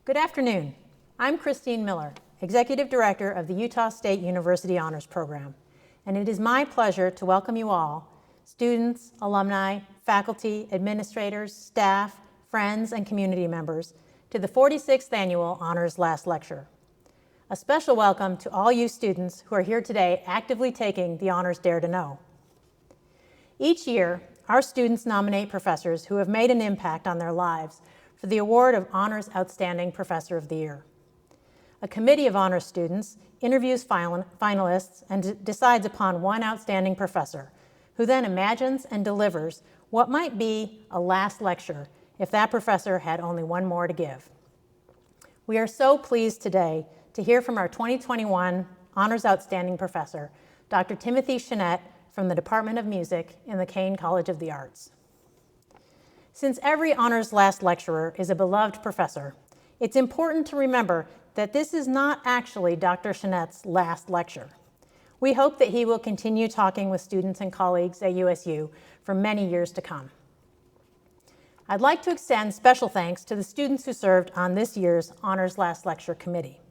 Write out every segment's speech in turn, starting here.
Good afternoon. I'm Christine Miller, Executive Director of the Utah State University Honors Program, and it is my pleasure to welcome you all, students, alumni, faculty, administrators, staff, friends, and community members, to the 46th Annual Honors Last Lecture. A special welcome to all you students who are here today actively taking the Honors Dare to Know. Each year, our students nominate professors who have made an impact on their lives for the award of Honors Outstanding Professor of the Year. A committee of honors students interviews finalists and decides upon one outstanding professor, who then imagines and delivers what might be a last lecture if that professor had only one more to give. We are so pleased today to hear from our 2021 Honors Outstanding Professor, Dr. Timothy Chenette from the Department of Music in the Kane College of the Arts. Since every honors last lecturer is a beloved professor, it's important to remember that this is not actually Dr. Chenette's last lecture. We hope that he will continue talking with students and colleagues at USU for many years to come. I'd like to extend special thanks to the students who served on this year's Honors Last Lecture Committee.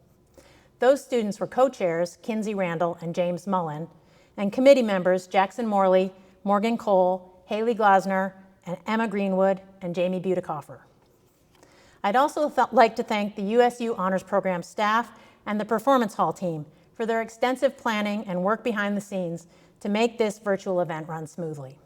Those students were co-chairs Kinsey Randall and James Mullen, and committee members Jackson Morley, Morgan Cole, Haley Glasner, and Emma Greenwood, and Jamie Butikoffer. I'd also like to thank the USU Honors Program staff and the Performance Hall team for their extensive planning and work behind the scenes to make this virtual event run smoothly.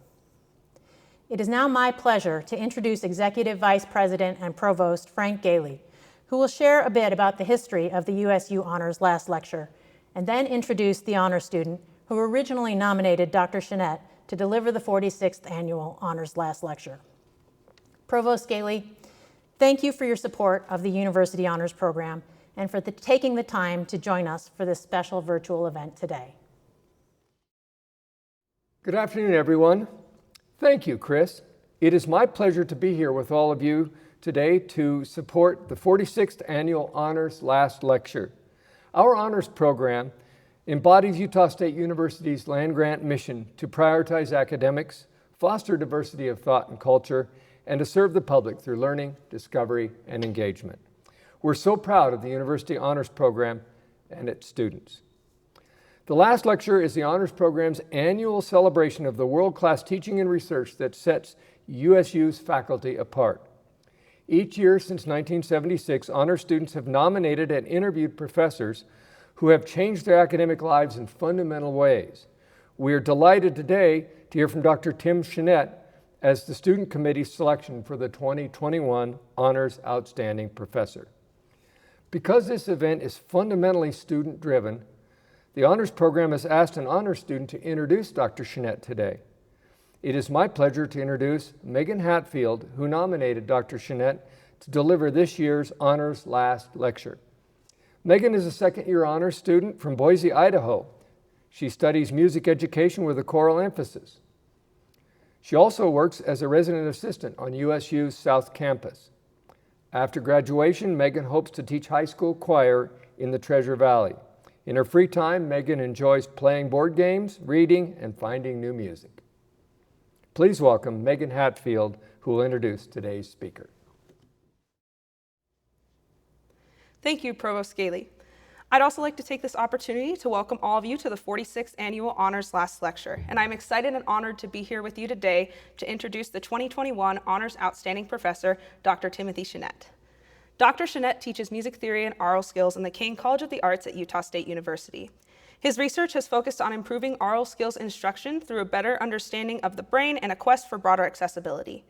It is now my pleasure to introduce Executive Vice President and Provost Frank Galey, who will share a bit about the history of the USU Honors Last Lecture, and then introduce the honor student who originally nominated Dr. Chenette to deliver the 46th Annual Honors Last Lecture. Provost Galey, thank you for your support of the University Honors Program and for taking the time to join us for this special virtual event today. Good afternoon, everyone. Thank you, Chris. It is my pleasure to be here with all of you today to support the 46th Annual Honors Last Lecture. Our honors program embodies Utah State University's land-grant mission to prioritize academics, foster diversity of thought and culture, and to serve the public through learning, discovery, and engagement. We're so proud of the University Honors Program and its students. The last lecture is the Honors Program's annual celebration of the world-class teaching and research that sets USU's faculty apart. Each year since 1976, honors students have nominated and interviewed professors who have changed their academic lives in fundamental ways. We are delighted today to hear from Dr. Tim Chenette as the Student Committee's selection for the 2021 Honors Outstanding Professor. Because this event is fundamentally student-driven, the Honors Program has asked an honors student to introduce Dr. Chenette today. It is my pleasure to introduce Megan Hatfield, who nominated Dr. Chenette to deliver this year's Honors Last Lecture. Megan is a second-year honors student from Boise, Idaho. She studies music education with a choral emphasis. She also works as a resident assistant on USU's South Campus. After graduation, Megan hopes to teach high school choir in the Treasure Valley. In her free time, Megan enjoys playing board games, reading, and finding new music. Please welcome Megan Hatfield, who will introduce today's speaker. Thank you, Provost Galey. I'd also like to take this opportunity to welcome all of you to the 46th Annual Honors Last Lecture, and I'm excited and honored to be here with you today to introduce the 2021 Honors Outstanding Professor, Dr. Timothy Chenette. Dr. Chenette teaches music theory and aural skills in the Kane College of the Arts at Utah State University. His research has focused on improving aural skills instruction through a better understanding of the brain and a quest for broader accessibility.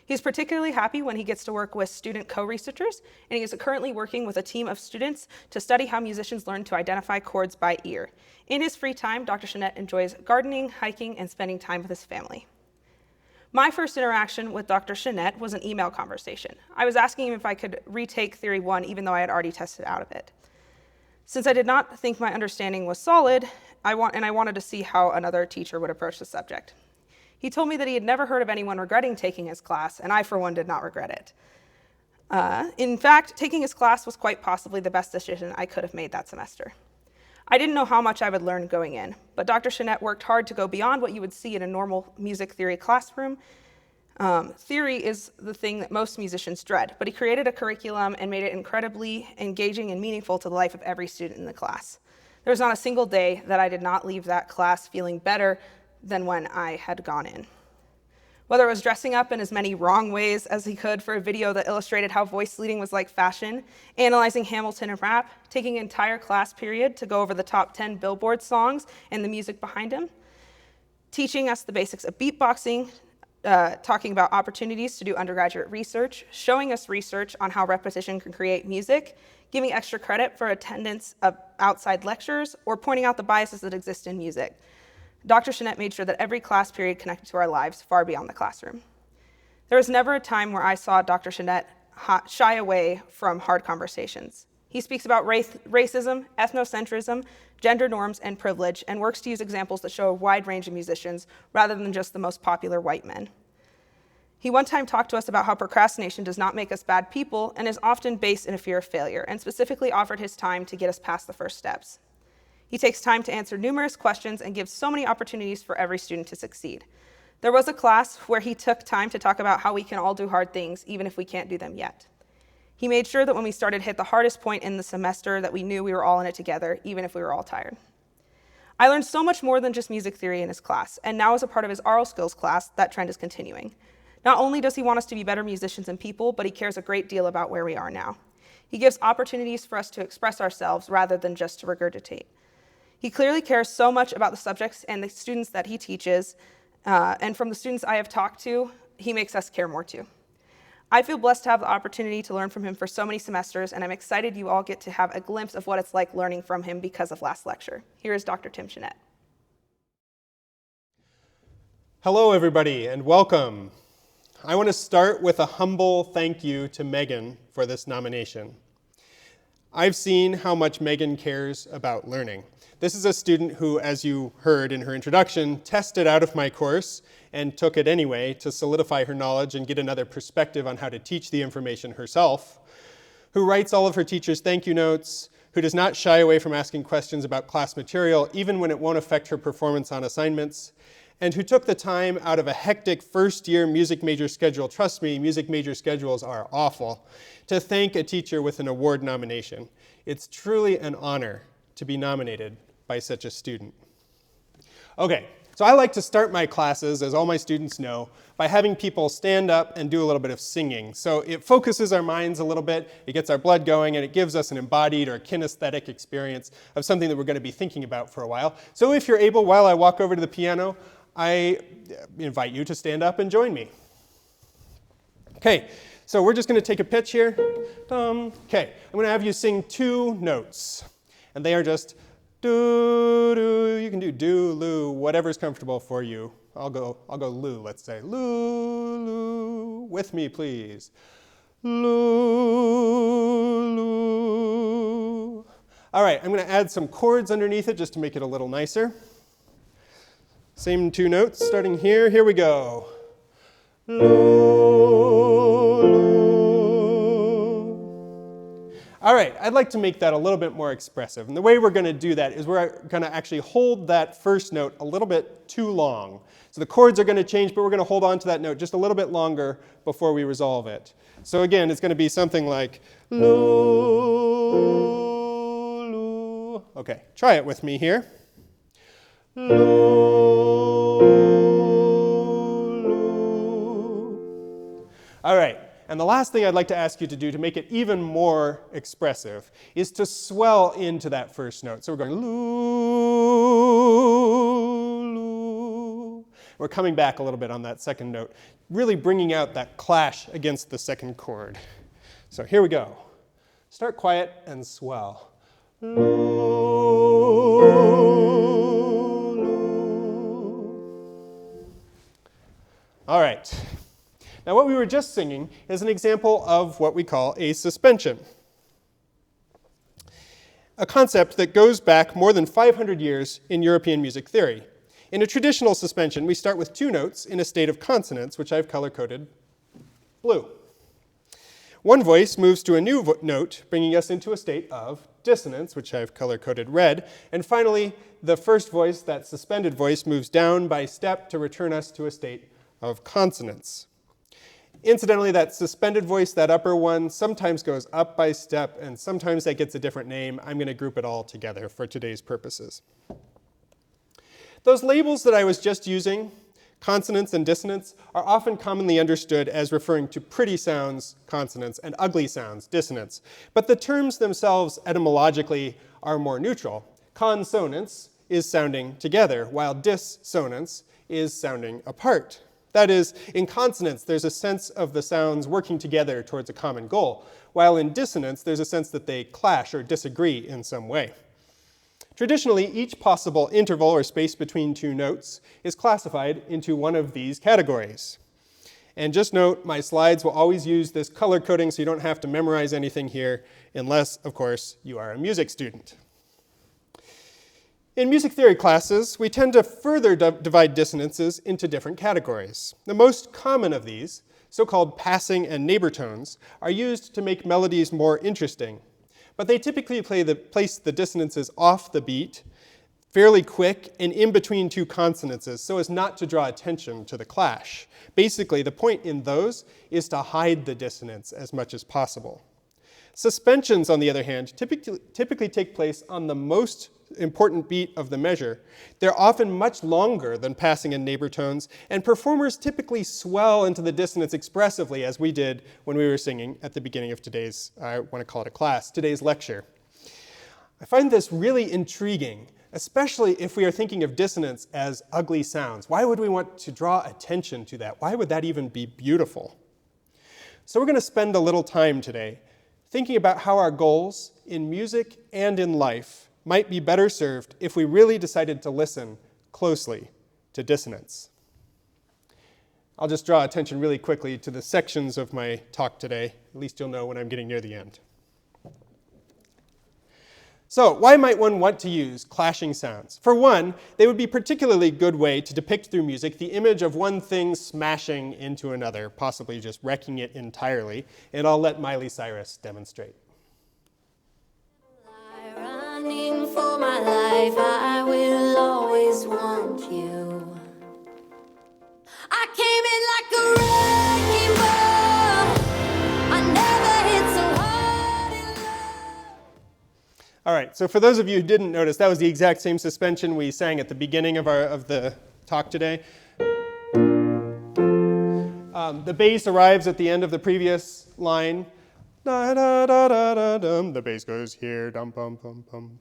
He's particularly happy when he gets to work with student co-researchers, and he is currently working with a team of students to study how musicians learn to identify chords by ear. In his free time, Dr. Chenette enjoys gardening, hiking, and spending time with his family. My first interaction with Dr. Chenette was an email conversation. I was asking him if I could retake Theory 1, even though I had already tested out of it. Since I did not think my understanding was solid, I wanted to see how another teacher would approach the subject. He told me that he had never heard of anyone regretting taking his class, and I, for one, did not regret it. In fact, taking his class was quite possibly the best decision I could have made that semester. I didn't know how much I would learn going in, but Dr. Chenette worked hard to go beyond what you would see in a normal music theory classroom Theory is the thing that most musicians dread, but he created a curriculum and made it incredibly engaging and meaningful to the life of every student in the class. There was not a single day that I did not leave that class feeling better than when I had gone in. Whether it was dressing up in as many wrong ways as he could for a video that illustrated how voice leading was like fashion, analyzing Hamilton and rap, taking an entire class period to go over the top 10 Billboard songs and the music behind them, teaching us the basics of beatboxing, talking about opportunities to do undergraduate research, showing us research on how repetition can create music, giving extra credit for attendance of outside lectures, or pointing out the biases that exist in music. Dr. Jeanette made sure that every class period connected to our lives far beyond the classroom. There was never a time where I saw Dr. Jeanette shy away from hard conversations. He speaks about racism, ethnocentrism, gender norms, and privilege, and works to use examples that show a wide range of musicians rather than just the most popular white men. He one time talked to us about how procrastination does not make us bad people and is often based in a fear of failure, and specifically offered his time to get us past the first steps. He takes time to answer numerous questions and gives so many opportunities for every student to succeed. There was a class where he took time to talk about how we can all do hard things, even if we can't do them yet. He made sure that when we started to hit the hardest point in the semester that we knew we were all in it together, even if we were all tired. I learned so much more than just music theory in his class, and now as a part of his oral skills class, that trend is continuing. Not only does he want us to be better musicians and people, but he cares a great deal about where we are now. He gives opportunities for us to express ourselves rather than just to regurgitate. He clearly cares so much about the subjects and the students that he teaches, and from the students I have talked to, he makes us care more too. I feel blessed to have the opportunity to learn from him for so many semesters, and I'm excited you all get to have a glimpse of what it's like learning from him because of last lecture. Here is Dr. Tim Jeanette. Hello, everybody, and welcome. I want to start with a humble thank you to Megan for this nomination. I've seen how much Megan cares about learning. This is a student who, as you heard in her introduction, tested out of my course and took it anyway to solidify her knowledge and get another perspective on how to teach the information herself, who writes all of her teachers' thank you notes, who does not shy away from asking questions about class material, even when it won't affect her performance on assignments, and who took the time out of a hectic first-year music major schedule, trust me, music major schedules are awful, to thank a teacher with an award nomination. It's truly an honor to be nominated by such a student. Okay, so I like to start my classes, as all my students know, by having people stand up and do a little bit of singing. So it focuses our minds a little bit, it gets our blood going, and it gives us an embodied or kinesthetic experience of something that we're going to be thinking about for a while. So if you're able, while I walk over to the piano, I invite you to stand up and join me. Okay, so we're just going to take a pitch here. Okay, I'm going to have you sing two notes, and they are just do, do. You can do, lu, whatever's comfortable for you. I'll go lu, let's say. Lu, lu. With me, please. Lu, lu. All right, I'm going to add some chords underneath it just to make it a little nicer. Same two notes, starting here. Here we go. Lu, lu. All right, I'd like to make that a little bit more expressive. And the way we're going to do that is we're going to actually hold that first note a little bit too long. So the chords are going to change, but we're going to hold on to that note just a little bit longer before we resolve it. So again, it's going to be something like lu, lu. Okay, try it with me here. Lu, lu. All right. And the last thing I'd like to ask you to do to make it even more expressive is to swell into that first note. So we're going lu, lu. We're coming back a little bit on that second note, really bringing out that clash against the second chord. So here we go. Start quiet and swell. Lu, lu. All right. Now what we were just singing is an example of what we call a suspension, a concept that goes back more than 500 years in European music theory. In a traditional suspension, we start with two notes in a state of consonance, which I've color-coded blue. One voice moves to a new note, bringing us into a state of dissonance, which I've color-coded red. And finally, the first voice, that suspended voice, moves down by step to return us to a state of consonance. Incidentally, that suspended voice, that upper one, sometimes goes up by step, and sometimes that gets a different name. I'm going to group it all together for today's purposes. Those labels that I was just using, consonants and dissonants, are often commonly understood as referring to pretty sounds, consonants, and ugly sounds, dissonants. But the terms themselves etymologically are more neutral. Consonants is sounding together, while dissonance is sounding apart. That is, in consonants, there's a sense of the sounds working together towards a common goal, while in dissonance, there's a sense that they clash or disagree in some way. Traditionally, each possible interval or space between two notes is classified into one of these categories. And just note, my slides will always use this color coding, so you don't have to memorize anything here, unless, of course, you are a music student. In music theory classes, we tend to further divide dissonances into different categories. The most common of these, so-called passing and neighbor tones, are used to make melodies more interesting. But they typically place the dissonances off the beat, fairly quick, and in between two consonances, so as not to draw attention to the clash. Basically, the point in those is to hide the dissonance as much as possible. Suspensions, on the other hand, typically take place on the most important beat of the measure. They're often much longer than passing and neighbor tones, and performers typically swell into the dissonance expressively, as we did when we were singing at the beginning of today's, I want to call it a class, today's lecture. I find this really intriguing, especially if we are thinking of dissonance as ugly sounds. Why would we want to draw attention to that? Why would that even be beautiful? So we're going to spend a little time today thinking about how our goals in music and in life might be better served if we really decided to listen closely to dissonance. I'll just draw attention really quickly to the sections of my talk today. At least you'll know when I'm getting near the end. So, why might one want to use clashing sounds? For one, they would be a particularly good way to depict through music the image of one thing smashing into another, possibly just wrecking it entirely, and I'll let Miley Cyrus demonstrate. Running for my life, I will always want you. I came in like a wrecking ball. I never hit so hard in love. All right, so for those of you who didn't notice, that was the exact same suspension we sang at the beginning of the talk today. The bass arrives at the end of the previous line. Da, da, da, da, da, dum. The bass goes here, dum, bum, bum, bum.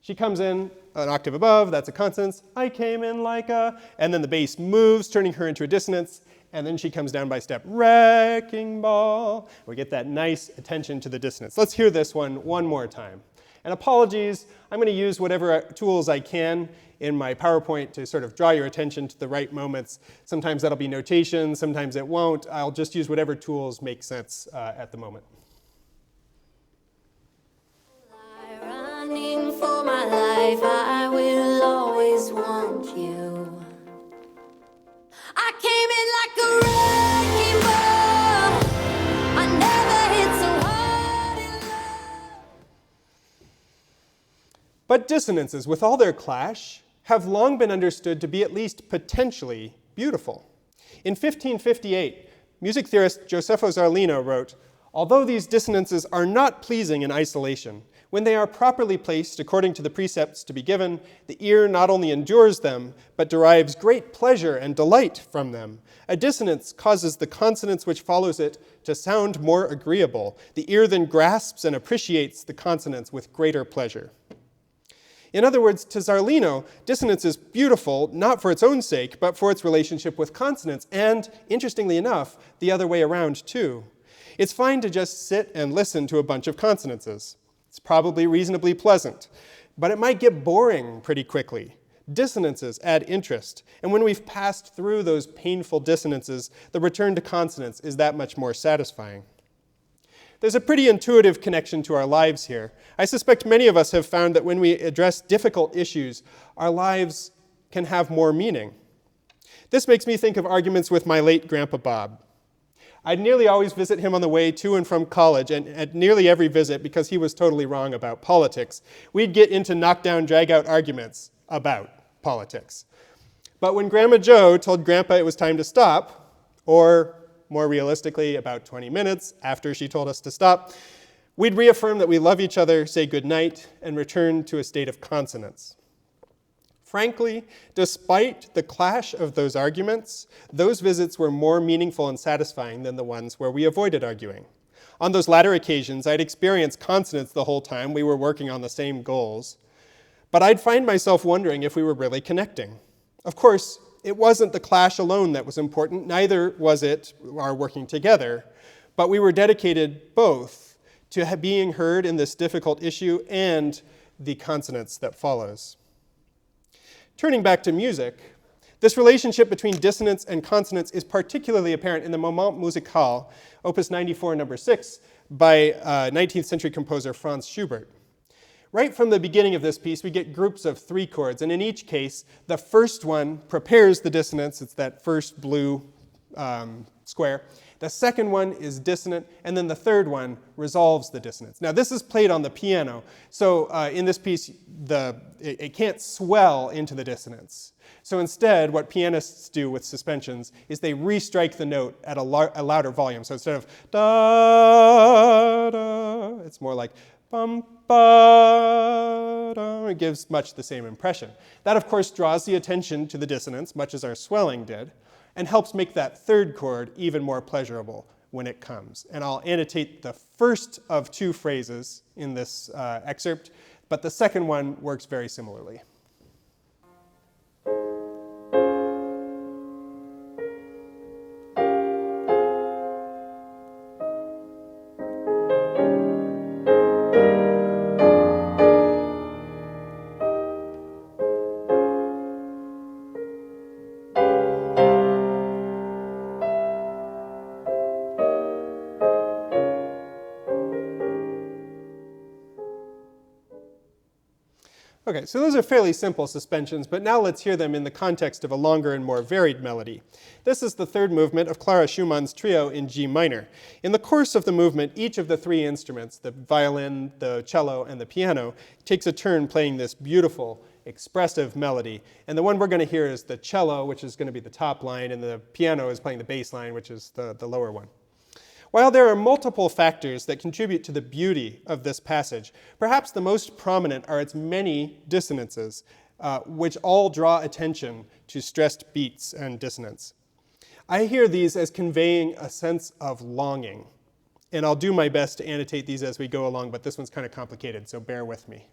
She comes in an octave above, that's a consonance. I came in like a, and then the bass moves, turning her into a dissonance, and then she comes down by step, wrecking ball. We get that nice attention to the dissonance. Let's hear this one more time. And apologies, I'm going to use whatever tools I can in my PowerPoint to sort of draw your attention to the right moments. Sometimes that'll be notation, sometimes it won't. I'll just use whatever tools make sense at the moment. Running for my life, I will always want you. I came in like a wrecking ball. I never hit so hard in love. But dissonances, with all their clash, have long been understood to be at least potentially beautiful. In 1558, music theorist Josefo Zarlino wrote, "Although these dissonances are not pleasing in isolation, when they are properly placed according to the precepts to be given, the ear not only endures them, but derives great pleasure and delight from them. A dissonance causes the consonance which follows it to sound more agreeable. The ear then grasps and appreciates the consonance with greater pleasure." In other words, to Zarlino, dissonance is beautiful not for its own sake, but for its relationship with consonance, and, interestingly enough, the other way around too. It's fine to just sit and listen to a bunch of consonances. It's probably reasonably pleasant, but it might get boring pretty quickly. Dissonances add interest, and when we've passed through those painful dissonances, the return to consonance is that much more satisfying. There's a pretty intuitive connection to our lives here. I suspect many of us have found that when we address difficult issues, our lives can have more meaning. This makes me think of arguments with my late Grandpa Bob. I'd nearly always visit him on the way to and from college, and at nearly every visit, because he was totally wrong about politics, we'd get into knockdown, drag-out arguments about politics. But when Grandma Joe told Grandpa it was time to stop, or more realistically, about 20 minutes after she told us to stop, we'd reaffirm that we love each other, say goodnight, and return to a state of consonance. Frankly, despite the clash of those arguments, those visits were more meaningful and satisfying than the ones where we avoided arguing. On those latter occasions, I'd experienced consonance the whole time. We were working on the same goals. But I'd find myself wondering if we were really connecting. Of course, it wasn't the clash alone that was important, neither was it our working together, but we were dedicated both to being heard in this difficult issue and the consonance that follows. Turning back to music, this relationship between dissonance and consonance is particularly apparent in the Moment musical, opus 94, number 6, by 19th century composer Franz Schubert. Right from the beginning of this piece, we get groups of 3 chords, and in each case, the first one prepares the dissonance. It's that first blue square. The second one is dissonant, and then the third one resolves the dissonance. Now, this is played on the piano, so in this piece, it can't swell into the dissonance. So instead, what pianists do with suspensions is they re-strike the note at a louder volume. So instead of da, da, it's more like bum, ba, da. It gives much the same impression. That, of course, draws the attention to the dissonance, much as our swelling did, and helps make that third chord even more pleasurable when it comes. And I'll annotate the first of 2 phrases in this excerpt, but the second one works very similarly. Okay, so those are fairly simple suspensions, but now let's hear them in the context of a longer and more varied melody. This is the third movement of Clara Schumann's trio in G minor. In the course of the movement, each of the 3 instruments, the violin, the cello, and the piano, takes a turn playing this beautiful, expressive melody. And the one we're going to hear is the cello, which is going to be the top line, and the piano is playing the bass line, which is the lower one. While there are multiple factors that contribute to the beauty of this passage, perhaps the most prominent are its many dissonances, which all draw attention to stressed beats and dissonance. I hear these as conveying a sense of longing, and I'll do my best to annotate these as we go along, but this one's kind of complicated, so bear with me.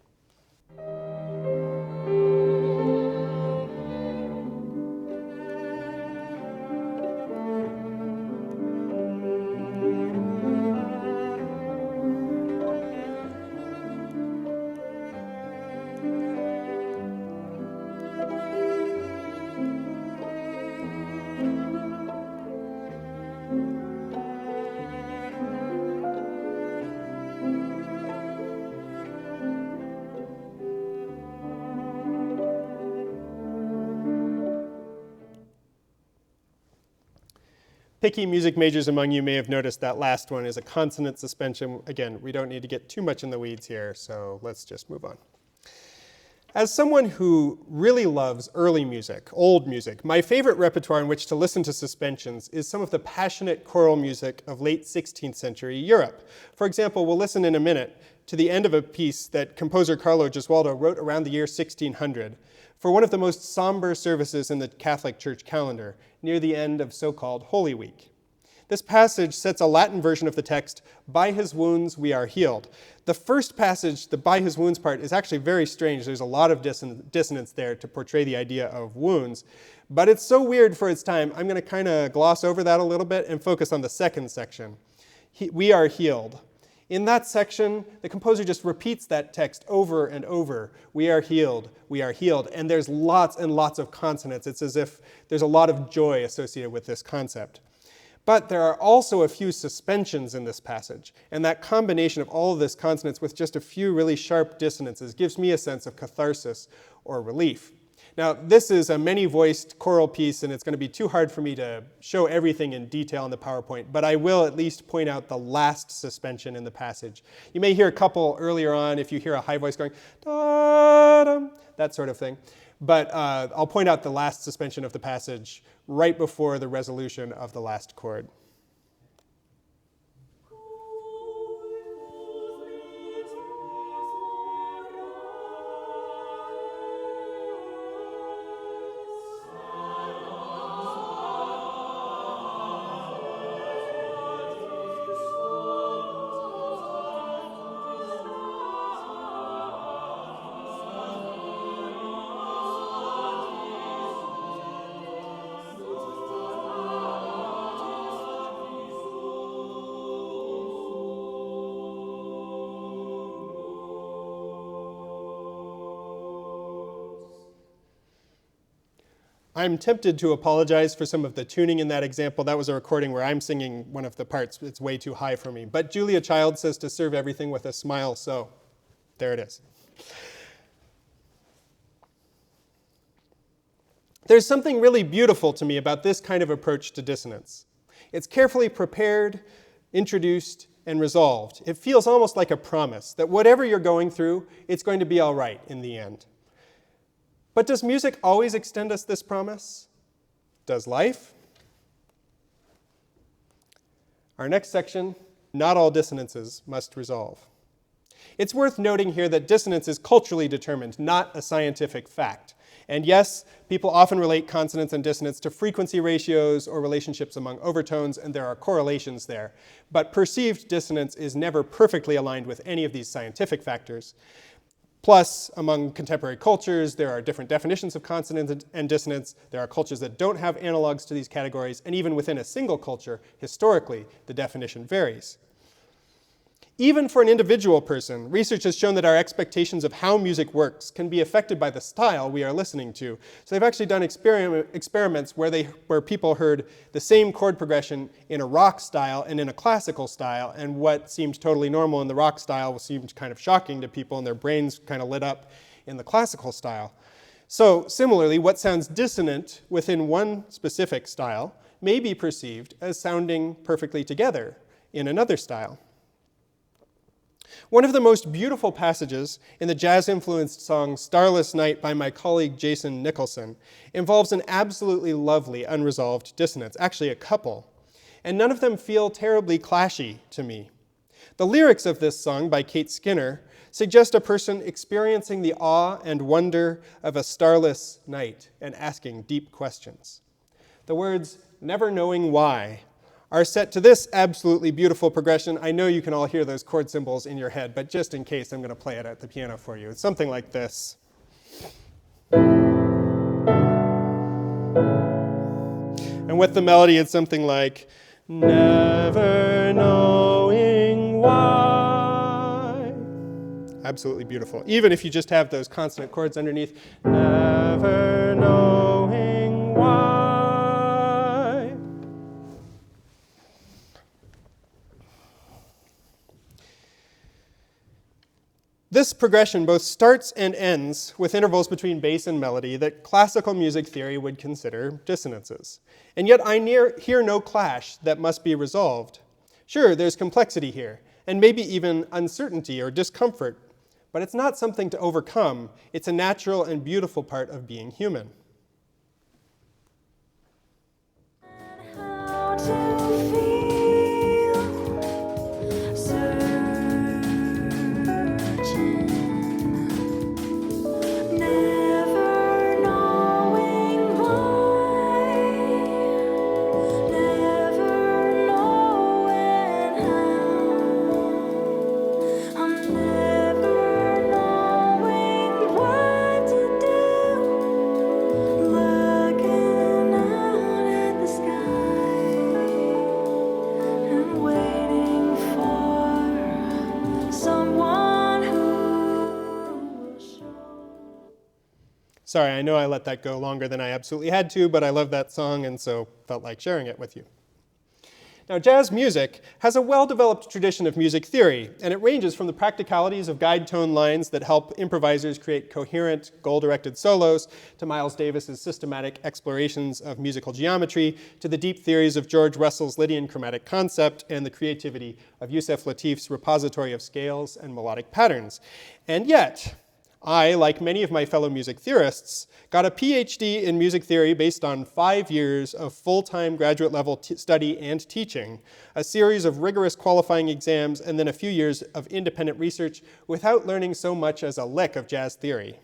Picky music majors among you may have noticed that last one is a consonant suspension. Again, we don't need to get too much in the weeds here, so let's just move on. As someone who really loves early music, old music, my favorite repertoire in which to listen to suspensions is some of the passionate choral music of late 16th century Europe. For example, we'll listen in a minute to the end of a piece that composer Carlo Gesualdo wrote around the year 1600 for one of the most somber services in the Catholic Church calendar, near the end of so-called Holy Week. This passage sets a Latin version of the text, "By his wounds we are healed." The first passage, the "by his wounds" part, is actually very strange. There's a lot of dissonance there to portray the idea of wounds. But it's so weird for its time, I'm going to kind of gloss over that a little bit and focus on the second section. We are healed. In that section, the composer just repeats that text over and over. We are healed, and there's lots and lots of consonants. It's as if there's a lot of joy associated with this concept. But there are also a few suspensions in this passage, and that combination of all of this consonants with just a few really sharp dissonances gives me a sense of catharsis or relief. Now, this is a many-voiced choral piece, and it's going to be too hard for me to show everything in detail in the PowerPoint, but I will at least point out the last suspension in the passage. You may hear a couple earlier on if you hear a high voice going, da-dum, that sort of thing. But I'll point out the last suspension of the passage right before the resolution of the last chord. I'm tempted to apologize for some of the tuning in that example. That was a recording where I'm singing one of the parts. It's way too high for me. But Julia Child says to serve everything with a smile, so there it is. There's something really beautiful to me about this kind of approach to dissonance. It's carefully prepared, introduced, and resolved. It feels almost like a promise that whatever you're going through, it's going to be all right in the end. But does music always extend us this promise? Does life? Our next section, not all dissonances must resolve. It's worth noting here that dissonance is culturally determined, not a scientific fact. And yes, people often relate consonance and dissonance to frequency ratios or relationships among overtones, and there are correlations there. But perceived dissonance is never perfectly aligned with any of these scientific factors. Plus, among contemporary cultures, there are different definitions of consonance and dissonance. There are cultures that don't have analogs to these categories, and even within a single culture, historically, the definition varies. Even for an individual person, research has shown that our expectations of how music works can be affected by the style we are listening to. So they've actually done experiments where people heard the same chord progression in a rock style and in a classical style, and what seemed totally normal in the rock style seemed kind of shocking to people, and their brains kind of lit up in the classical style. So similarly, what sounds dissonant within one specific style may be perceived as sounding perfectly together in another style. One of the most beautiful passages in the jazz-influenced song Starless Night by my colleague Jason Nicholson involves an absolutely lovely unresolved dissonance, actually a couple, and none of them feel terribly clashy to me. The lyrics of this song by Kate Skinner suggest a person experiencing the awe and wonder of a starless night and asking deep questions. The words, "never knowing why," are set to this absolutely beautiful progression. I know you can all hear those chord symbols in your head, but just in case, I'm going to play it at the piano for you. It's something like this. And with the melody, it's something like, never knowing why. Absolutely beautiful. Even if you just have those consonant chords underneath, never knowing why. This progression both starts and ends with intervals between bass and melody that classical music theory would consider dissonances. And yet I hear no clash that must be resolved. Sure, there's complexity here, and maybe even uncertainty or discomfort, but it's not something to overcome. It's a natural and beautiful part of being human. How to feel searching, never knowing why, never knowing how. I'm never knowing what to do, looking out at the sky and waiting for someone who will show. Sorry, I know I let that go longer than I absolutely had to, but I love that song and so felt like sharing it with you. Now, jazz music has a well-developed tradition of music theory, and it ranges from the practicalities of guide tone lines that help improvisers create coherent, goal-directed solos, to Miles Davis's systematic explorations of musical geometry, to the deep theories of George Russell's Lydian chromatic concept, and the creativity of Yusef Lateef's repository of scales and melodic patterns. And yet, I, like many of my fellow music theorists, got a PhD in music theory based on 5 years of full-time graduate level study and teaching, a series of rigorous qualifying exams, and then a few years of independent research without learning so much as a lick of jazz theory.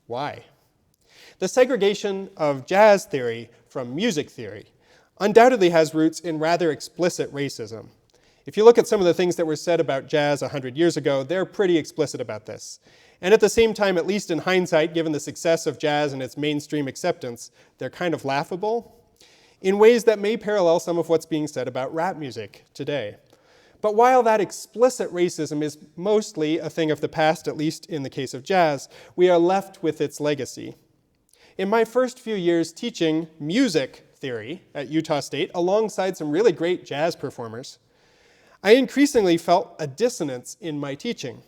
Why? The segregation of jazz theory from music theory undoubtedly has roots in rather explicit racism. If you look at some of the things that were said about jazz 100 years ago, they're pretty explicit about this. And at the same time, at least in hindsight, given the success of jazz and its mainstream acceptance, they're kind of laughable in ways that may parallel some of what's being said about rap music today. But while that explicit racism is mostly a thing of the past, at least in the case of jazz, we are left with its legacy. In my first few years teaching music theory at Utah State, alongside some really great jazz performers, I increasingly felt a dissonance in my teaching.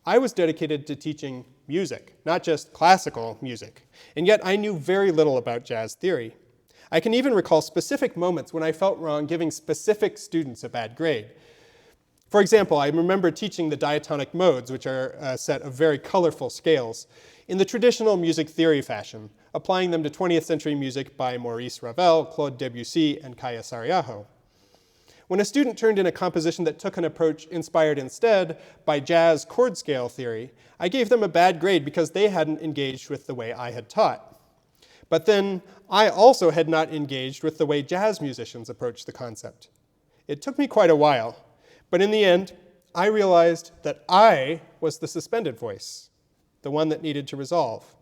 I was dedicated to teaching music, not just classical music, and yet I knew very little about jazz theory. I can even recall specific moments when I felt wrong giving specific students a bad grade. For example, I remember teaching the diatonic modes, which are a set of very colorful scales, in the traditional music theory fashion, applying them to 20th century music by Maurice Ravel, Claude Debussy, and Kaya Sariaho. When a student turned in a composition that took an approach inspired instead by jazz chord scale theory, I gave them a bad grade because they hadn't engaged with the way I had taught. But then I also had not engaged with the way jazz musicians approach the concept. It took me quite a while, but in the end, I realized that I was the suspended voice, the one that needed to resolve.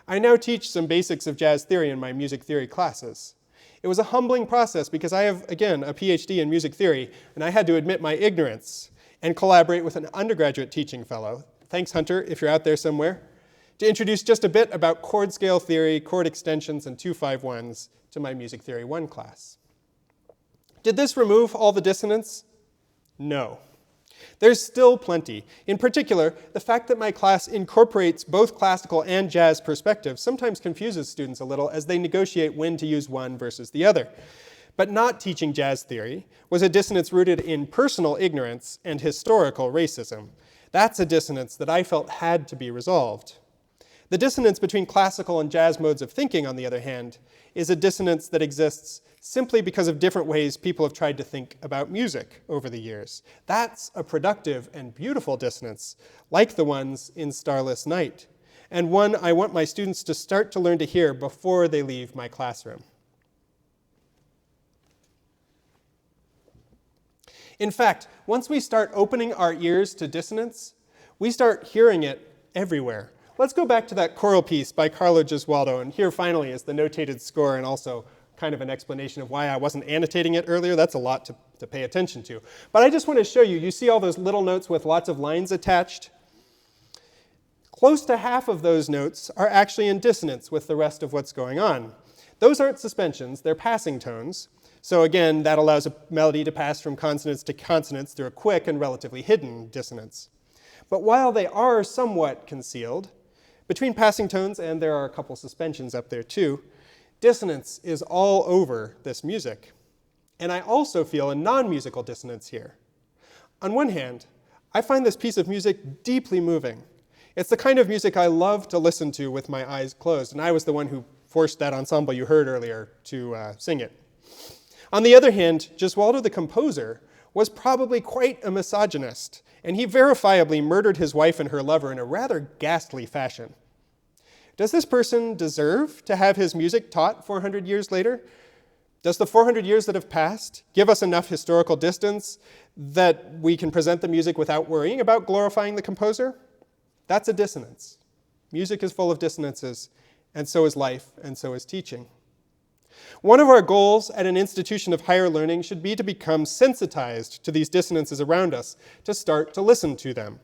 I now teach some basics of jazz theory in my music theory classes. It was a humbling process because I have, again, a PhD in music theory, and I had to admit my ignorance and collaborate with an undergraduate teaching fellow, thanks Hunter, if you're out there somewhere, to introduce just a bit about chord scale theory, chord extensions, and 2-5-1s to my Music Theory 1 class. Did this remove all the dissonance? No. There's still plenty. In particular, the fact that my class incorporates both classical and jazz perspectives sometimes confuses students a little as they negotiate when to use one versus the other. But not teaching jazz theory was a dissonance rooted in personal ignorance and historical racism. That's a dissonance that I felt had to be resolved. The dissonance between classical and jazz modes of thinking, on the other hand, is a dissonance that exists simply because of different ways people have tried to think about music over the years. That's a productive and beautiful dissonance, like the ones in Starless Night, and one I want my students to start to learn to hear before they leave my classroom. In fact, once we start opening our ears to dissonance, we start hearing it everywhere. Let's go back to that choral piece by Carlo Gesualdo, and here finally is the notated score and also kind of an explanation of why I wasn't annotating it earlier. That's a lot to pay attention to. But I just want to show you, you see all those little notes with lots of lines attached? Close to half of those notes are actually in dissonance with the rest of what's going on. Those aren't suspensions, they're passing tones. So again, that allows a melody to pass from consonants to consonants through a quick and relatively hidden dissonance. But while they are somewhat concealed, between passing tones, and there are a couple suspensions up there too, dissonance is all over this music. And I also feel a non-musical dissonance here. On one hand, I find this piece of music deeply moving. It's the kind of music I love to listen to with my eyes closed, and I was the one who forced that ensemble you heard earlier to sing it. On the other hand, Gesualdo the composer was probably quite a misogynist, and he verifiably murdered his wife and her lover in a rather ghastly fashion. Does this person deserve to have his music taught 400 years later? Does the 400 years that have passed give us enough historical distance that we can present the music without worrying about glorifying the composer? That's a dissonance. Music is full of dissonances, and so is life, and so is teaching. One of our goals at an institution of higher learning should be to become sensitized to these dissonances around us, to start to listen to them.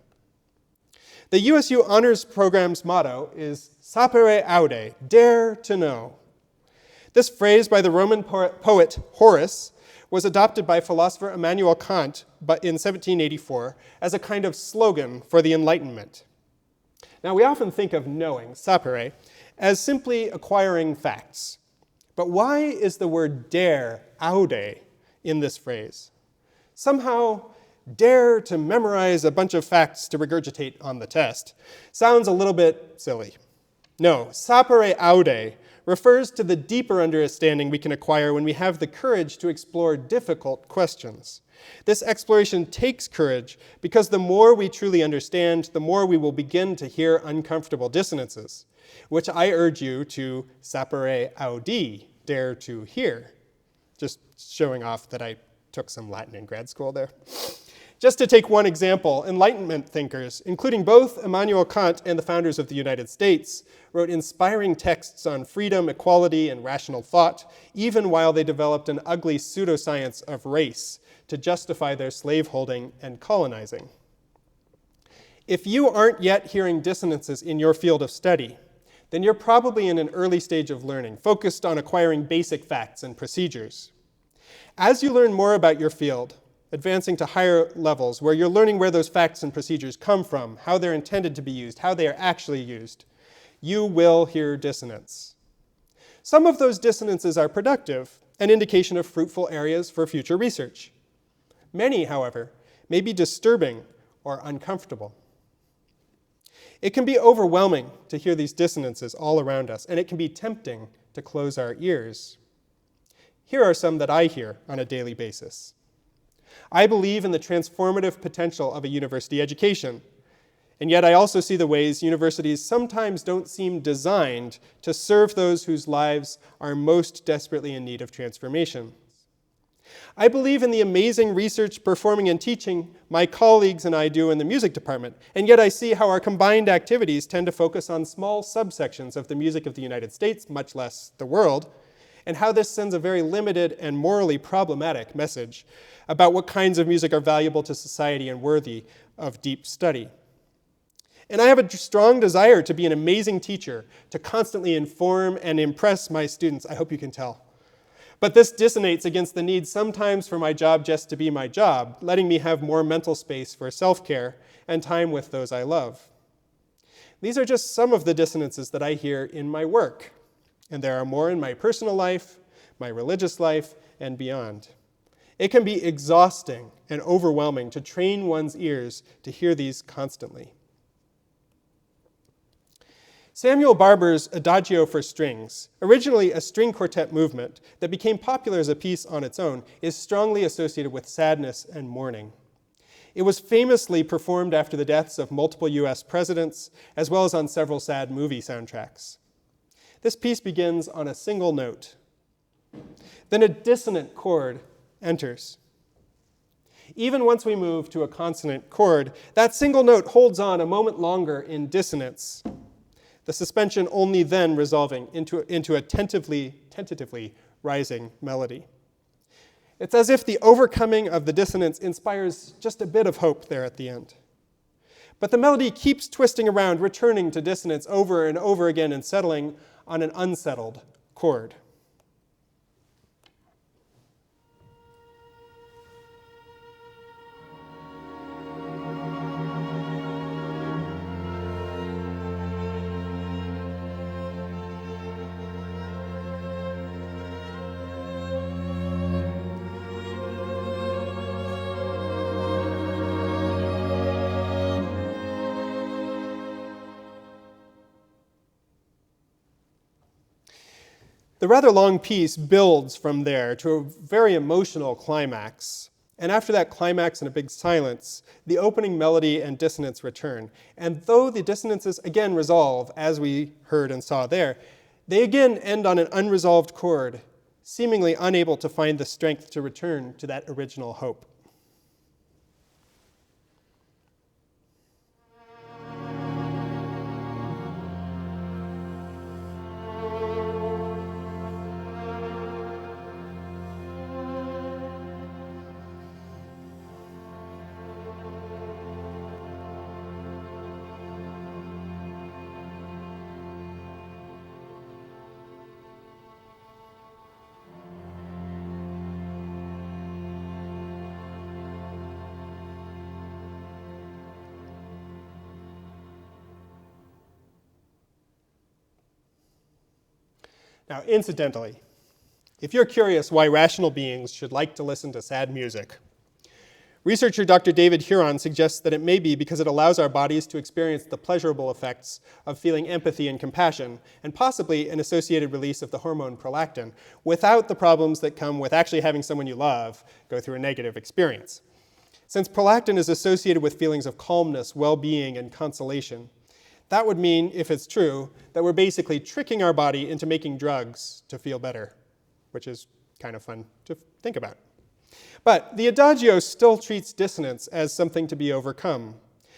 The USU Honors Program's motto is Sapere aude, dare to know. This phrase by the Roman poet Horace was adopted by philosopher Immanuel Kant in 1784 as a kind of slogan for the Enlightenment. Now, we often think of knowing, sapere, as simply acquiring facts. But why is the word dare, aude, in this phrase? Somehow, dare to memorize a bunch of facts to regurgitate on the test sounds a little bit silly. No, sapere aude refers to the deeper understanding we can acquire when we have the courage to explore difficult questions. This exploration takes courage because the more we truly understand, the more we will begin to hear uncomfortable dissonances, which I urge you to sapere audi, dare to hear. Just showing off that I took some Latin in grad school there. Just to take one example, Enlightenment thinkers, including both Immanuel Kant and the founders of the United States, wrote inspiring texts on freedom, equality, and rational thought, even while they developed an ugly pseudoscience of race to justify their slaveholding and colonizing. If you aren't yet hearing dissonances in your field of study, then you're probably in an early stage of learning, focused on acquiring basic facts and procedures. As you learn more about your field, advancing to higher levels where you're learning where those facts and procedures come from, how they're intended to be used, how they are actually used, you will hear dissonance. Some of those dissonances are productive, an indication of fruitful areas for future research. Many, however, may be disturbing or uncomfortable. It can be overwhelming to hear these dissonances all around us, and it can be tempting to close our ears. Here are some that I hear on a daily basis. I believe in the transformative potential of a university education, and yet I also see the ways universities sometimes don't seem designed to serve those whose lives are most desperately in need of transformation. I believe in the amazing research, performing, and teaching my colleagues and I do in the music department, and yet I see how our combined activities tend to focus on small subsections of the music of the United States, much less the world, and how this sends a very limited and morally problematic message about what kinds of music are valuable to society and worthy of deep study. And I have a strong desire to be an amazing teacher, to constantly inform and impress my students. I hope you can tell. But this dissonates against the need sometimes for my job just to be my job, letting me have more mental space for self-care and time with those I love. These are just some of the dissonances that I hear in my work, and there are more in my personal life, my religious life, and beyond. It can be exhausting and overwhelming to train one's ears to hear these constantly. Samuel Barber's Adagio for Strings, originally a string quartet movement that became popular as a piece on its own, is strongly associated with sadness and mourning. It was famously performed after the deaths of multiple US presidents, as well as on several sad movie soundtracks. This piece begins on a single note. Then a dissonant chord enters. Even once we move to a consonant chord, that single note holds on a moment longer in dissonance, the suspension only then resolving into a tentatively rising melody. It's as if the overcoming of the dissonance inspires just a bit of hope there at the end. But the melody keeps twisting around, returning to dissonance over and over again and settling on an unsettled chord. The rather long piece builds from there to a very emotional climax. And after that climax and a big silence, the opening melody and dissonance return. And though the dissonances again resolve, as we heard and saw there, they again end on an unresolved chord, seemingly unable to find the strength to return to that original hope. Now, incidentally, if you're curious why rational beings should like to listen to sad music, researcher Dr. David Huron suggests that it may be because it allows our bodies to experience the pleasurable effects of feeling empathy and compassion, and possibly an associated release of the hormone prolactin, without the problems that come with actually having someone you love go through a negative experience. Since prolactin is associated with feelings of calmness, well-being, and consolation, that would mean, if it's true, that we're basically tricking our body into making drugs to feel better, which is kind of fun to think about. But the Adagio still treats dissonance as something to be overcome,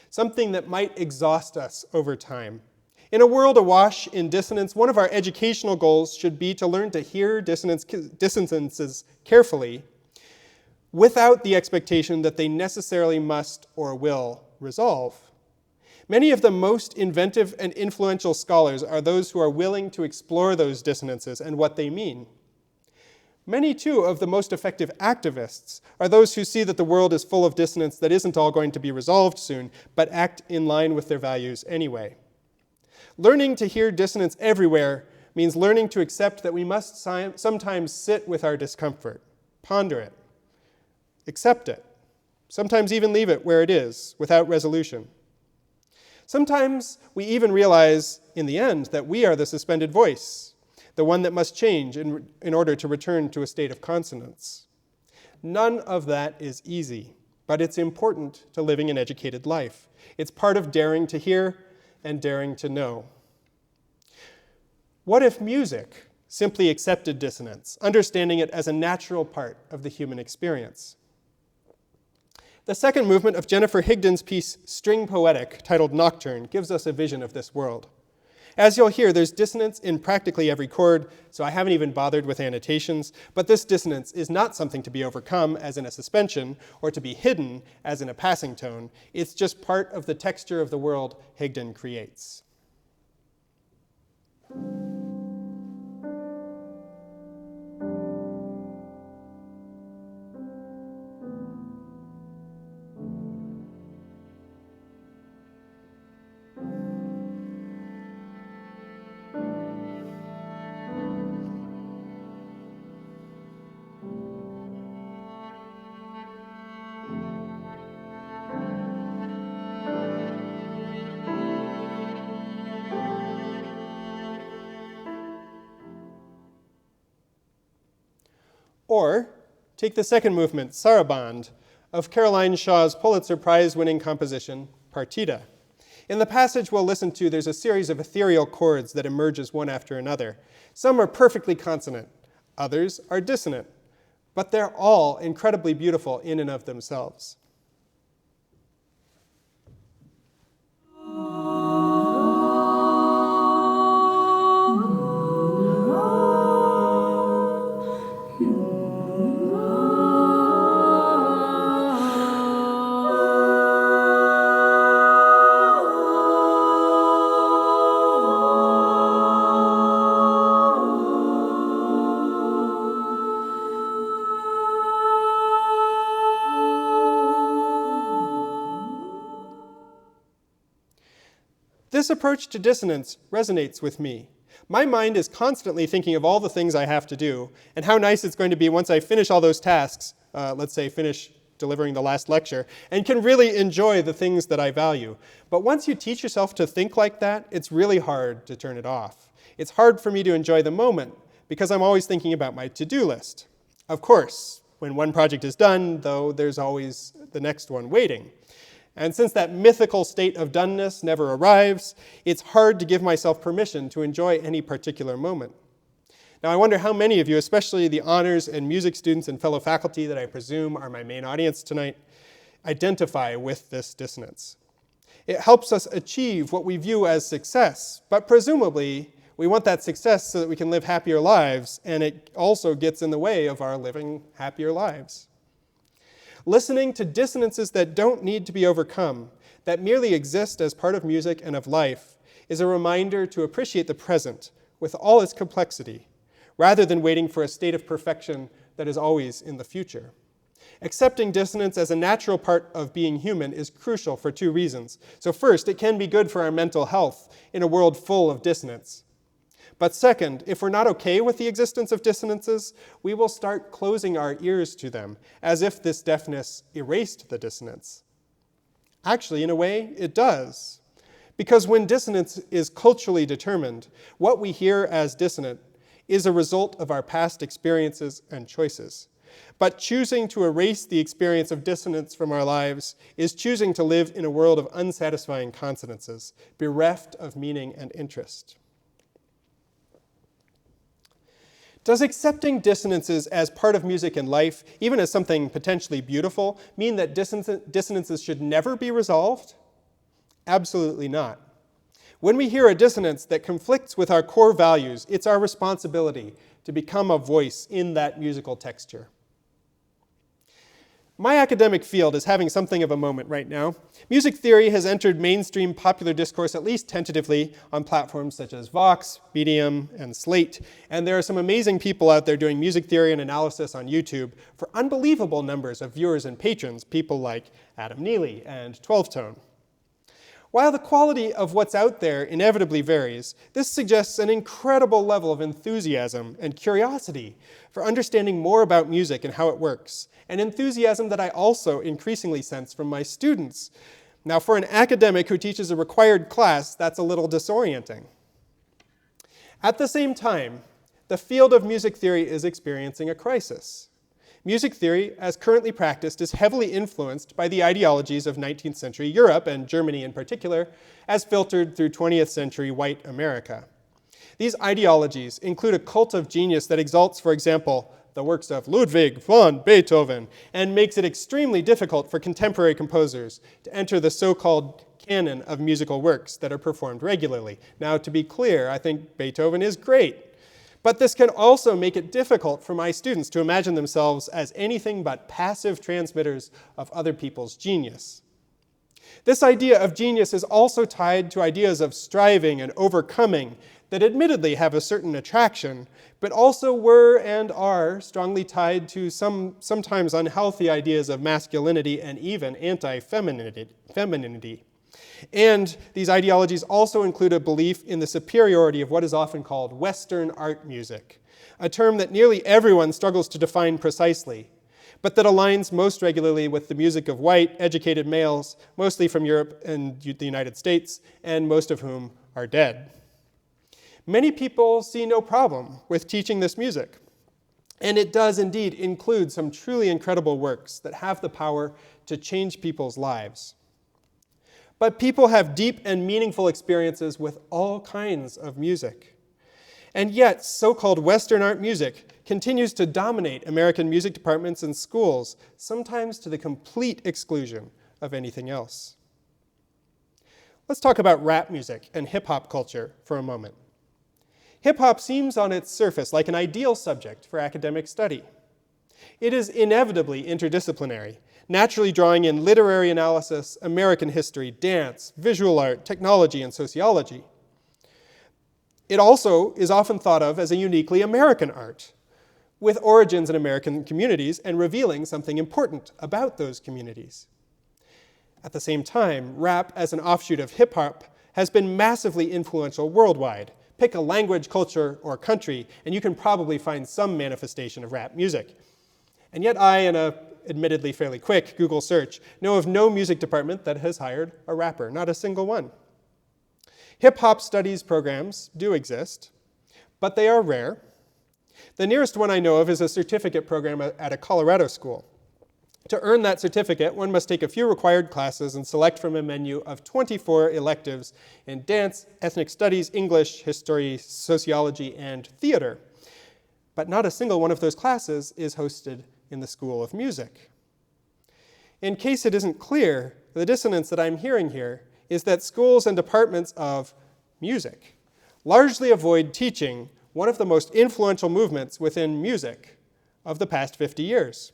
something that might exhaust us over time. In a world awash in dissonance, one of our educational goals should be to learn to hear dissonances carefully without the expectation that they necessarily must or will resolve. Many of the most inventive and influential scholars are those who are willing to explore those dissonances and what they mean. Many, too, of the most effective activists are those who see that the world is full of dissonance that isn't all going to be resolved soon, but act in line with their values anyway. Learning to hear dissonance everywhere means learning to accept that we must sometimes sit with our discomfort, ponder it, accept it, sometimes even leave it where it is without resolution. Sometimes we even realize in the end that we are the suspended voice, the one that must change in order to return to a state of consonance. None of that is easy, but it's important to living an educated life. It's part of daring to hear and daring to know. What if music simply accepted dissonance, understanding it as a natural part of the human experience? The second movement of Jennifer Higdon's piece, String Poetic, titled Nocturne, gives us a vision of this world. As you'll hear, there's dissonance in practically every chord, so I haven't even bothered with annotations, but this dissonance is not something to be overcome, as in a suspension, or to be hidden, as in a passing tone. It's just part of the texture of the world Higdon creates. Or take the second movement, Saraband, of Caroline Shaw's Pulitzer Prize-winning composition, Partita. In the passage we'll listen to, there's a series of ethereal chords that emerges one after another. Some are perfectly consonant, others are dissonant, but they're all incredibly beautiful in and of themselves. This approach to dissonance resonates with me. My mind is constantly thinking of all the things I have to do and how nice it's going to be once I finish all those tasks, let's say finish delivering the last lecture, and can really enjoy the things that I value. But once you teach yourself to think like that, it's really hard to turn it off. It's hard for me to enjoy the moment because I'm always thinking about my to-do list. Of course, when one project is done, though, there's always the next one waiting. And since that mythical state of doneness never arrives, it's hard to give myself permission to enjoy any particular moment. Now, I wonder how many of you, especially the honors and music students and fellow faculty that I presume are my main audience tonight, identify with this dissonance. It helps us achieve what we view as success, but presumably we want that success so that we can live happier lives, and it also gets in the way of our living happier lives. Listening to dissonances that don't need to be overcome, that merely exist as part of music and of life, is a reminder to appreciate the present with all its complexity, rather than waiting for a state of perfection that is always in the future. Accepting dissonance as a natural part of being human is crucial for two reasons. So first, it can be good for our mental health in a world full of dissonance. But second, if we're not okay with the existence of dissonances, we will start closing our ears to them, as if this deafness erased the dissonance. Actually, in a way, it does. Because when dissonance is culturally determined, what we hear as dissonant is a result of our past experiences and choices. But choosing to erase the experience of dissonance from our lives is choosing to live in a world of unsatisfying consonances, bereft of meaning and interest. Does accepting dissonances as part of music and life, even as something potentially beautiful, mean that dissonances should never be resolved? Absolutely not. When we hear a dissonance that conflicts with our core values, it's our responsibility to become a voice in that musical texture. My academic field is having something of a moment right now. Music theory has entered mainstream popular discourse, at least tentatively, on platforms such as Vox, Medium, and Slate. And there are some amazing people out there doing music theory and analysis on YouTube for unbelievable numbers of viewers and patrons, people like Adam Neely and 12 Tone. While the quality of what's out there inevitably varies, this suggests an incredible level of enthusiasm and curiosity for understanding more about music and how it works, an enthusiasm that I also increasingly sense from my students. Now, for an academic who teaches a required class, that's a little disorienting. At the same time, the field of music theory is experiencing a crisis. Music theory, as currently practiced, is heavily influenced by the ideologies of 19th century Europe, and Germany in particular, as filtered through 20th century white America. These ideologies include a cult of genius that exalts, for example, the works of Ludwig van Beethoven, and makes it extremely difficult for contemporary composers to enter the so-called canon of musical works that are performed regularly. Now, to be clear, I think Beethoven is great. But this can also make it difficult for my students to imagine themselves as anything but passive transmitters of other people's genius. This idea of genius is also tied to ideas of striving and overcoming that admittedly have a certain attraction, but also were and are strongly tied to sometimes unhealthy ideas of masculinity and even anti-femininity. And these ideologies also include a belief in the superiority of what is often called Western art music, a term that nearly everyone struggles to define precisely, but that aligns most regularly with the music of white, educated males, mostly from Europe and the United States, and most of whom are dead. Many people see no problem with teaching this music, and it does indeed include some truly incredible works that have the power to change people's lives. But people have deep and meaningful experiences with all kinds of music. And yet, so-called Western art music continues to dominate American music departments and schools, sometimes to the complete exclusion of anything else. Let's talk about rap music and hip-hop culture for a moment. Hip-hop seems on its surface like an ideal subject for academic study. It is inevitably interdisciplinary, naturally drawing in literary analysis, American history, dance, visual art, technology, and sociology. It also is often thought of as a uniquely American art, with origins in American communities and revealing something important about those communities. At the same time, rap as an offshoot of hip-hop has been massively influential worldwide. Pick a language, culture, or country, and you can probably find some manifestation of rap music. And yet I, in a admittedly fairly quick Google search, know of no music department that has hired a rapper, not a single one. Hip-hop studies programs do exist, but they are rare. The nearest one I know of is a certificate program at a Colorado school. To earn that certificate, one must take a few required classes and select from a menu of 24 electives in dance, ethnic studies, English, history, sociology, and theater. But not a single one of those classes is hosted in the School of Music. In case it isn't clear, the dissonance that I'm hearing here is that schools and departments of music largely avoid teaching one of the most influential movements within music of the past 50 years.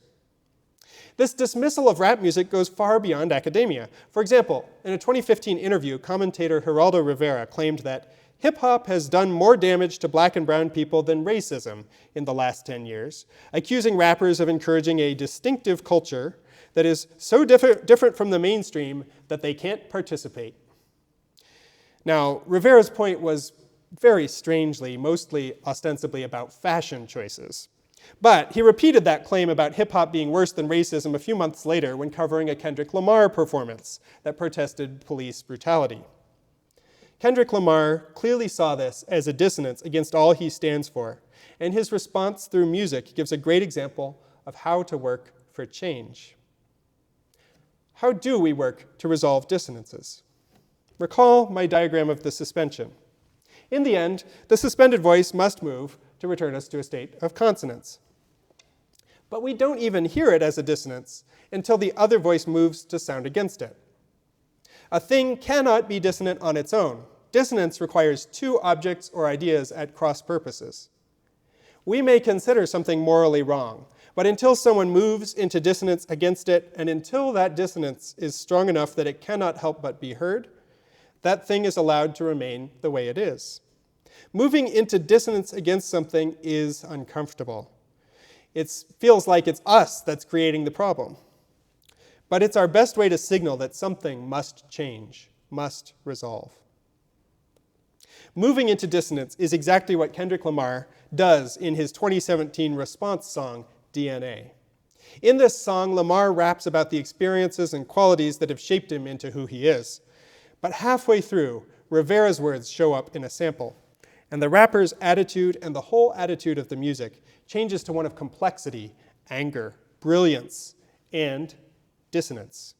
This dismissal of rap music goes far beyond academia. For example, in a 2015 interview, commentator Geraldo Rivera claimed that hip-hop has done more damage to black and brown people than racism in the last 10 years, accusing rappers of encouraging a distinctive culture that is so different from the mainstream that they can't participate. Now, Rivera's point was very strangely, mostly ostensibly about fashion choices. But he repeated that claim about hip-hop being worse than racism a few months later when covering a Kendrick Lamar performance that protested police brutality. Kendrick Lamar clearly saw this as a dissonance against all he stands for, and his response through music gives a great example of how to work for change. How do we work to resolve dissonances? Recall my diagram of the suspension. In the end, the suspended voice must move to return us to a state of consonance. But we don't even hear it as a dissonance until the other voice moves to sound against it. A thing cannot be dissonant on its own. Dissonance requires two objects or ideas at cross purposes. We may consider something morally wrong, But until someone moves into dissonance against it, and until that dissonance is strong enough that it cannot help but be heard, that thing is allowed to remain the way it is. Moving into dissonance against something is uncomfortable. It feels like it's us that's creating the problem. But it's our best way to signal that something must change, must resolve. Moving into dissonance is exactly what Kendrick Lamar does in his 2017 response song, DNA. In this song, Lamar raps about the experiences and qualities that have shaped him into who he is. But halfway through, Rivera's words show up in a sample, and the rapper's attitude and the whole attitude of the music changes to one of complexity, anger, brilliance, and dissonance.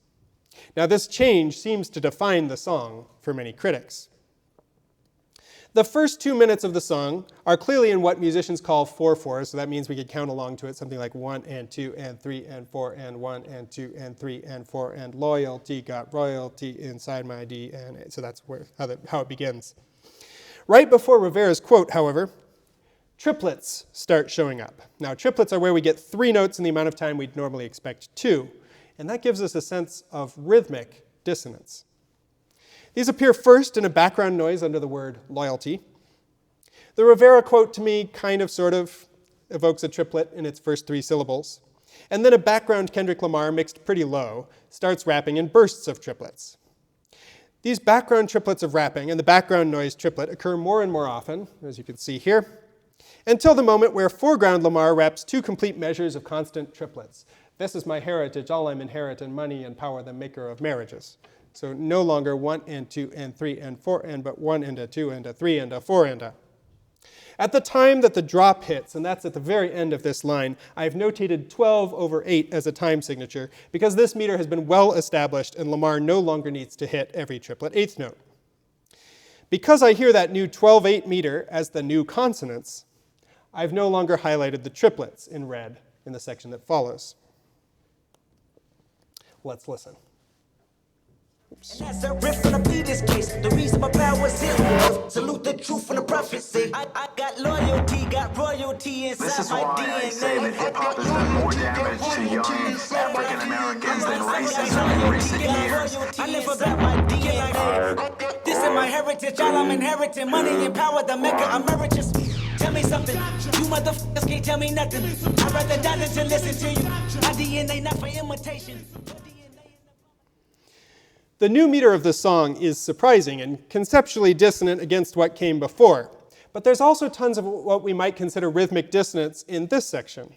Now, this change seems to define the song for many critics. The first 2 minutes of the song are clearly in what musicians call 4/4, so that means we could count along to it something like 1 and 2 and 3 and 4 and 1 and 2 and 3 and 4 and loyalty got royalty inside my DNA. So that's how it begins. Right before Rivera's quote, however, triplets start showing up. Now, triplets are where we get 3 notes in the amount of time we'd normally expect 2, and that gives us a sense of rhythmic dissonance. These appear first in a background noise under the word loyalty. The Rivera quote to me kind of sort of evokes a triplet in its first 3 syllables. And then a background Kendrick Lamar mixed pretty low starts rapping in bursts of triplets. These background triplets of rapping and the background noise triplet occur more and more often, as you can see here, until the moment where foreground Lamar raps 2 complete measures of constant triplets. This is my heritage, all I'm inheriting, money and power, the maker of marriages. So no longer 1 and 2 and 3 and 4 and, but 1 and a 2 and a 3 and a 4 and a. At the time that the drop hits, and that's at the very end of this line, I've notated 12/8 as a time signature because this meter has been well established and Lamar no longer needs to hit every triplet 8th note. Because I hear that new 12/8 meter as the new consonants, I've no longer highlighted the triplets in red in the section that follows. Let's listen. And that's a riff from the Peter's case. The reason my power's here. Salute the truth and the prophecy. I got loyalty, got royalty inside This is my why DNA. I say that hip-hop has done more damage to young African Americans than racism in recent years. I never got my DNA. This is my heritage, all I'm inheriting. Money and power, the Mecca emeritus. Tell me something, you motherfuckers can't tell me nothing. I'd rather die than to listen to you. My DNA not for imitation. The new meter of the song is surprising and conceptually dissonant against what came before. But there's also tons of what we might consider rhythmic dissonance in this section.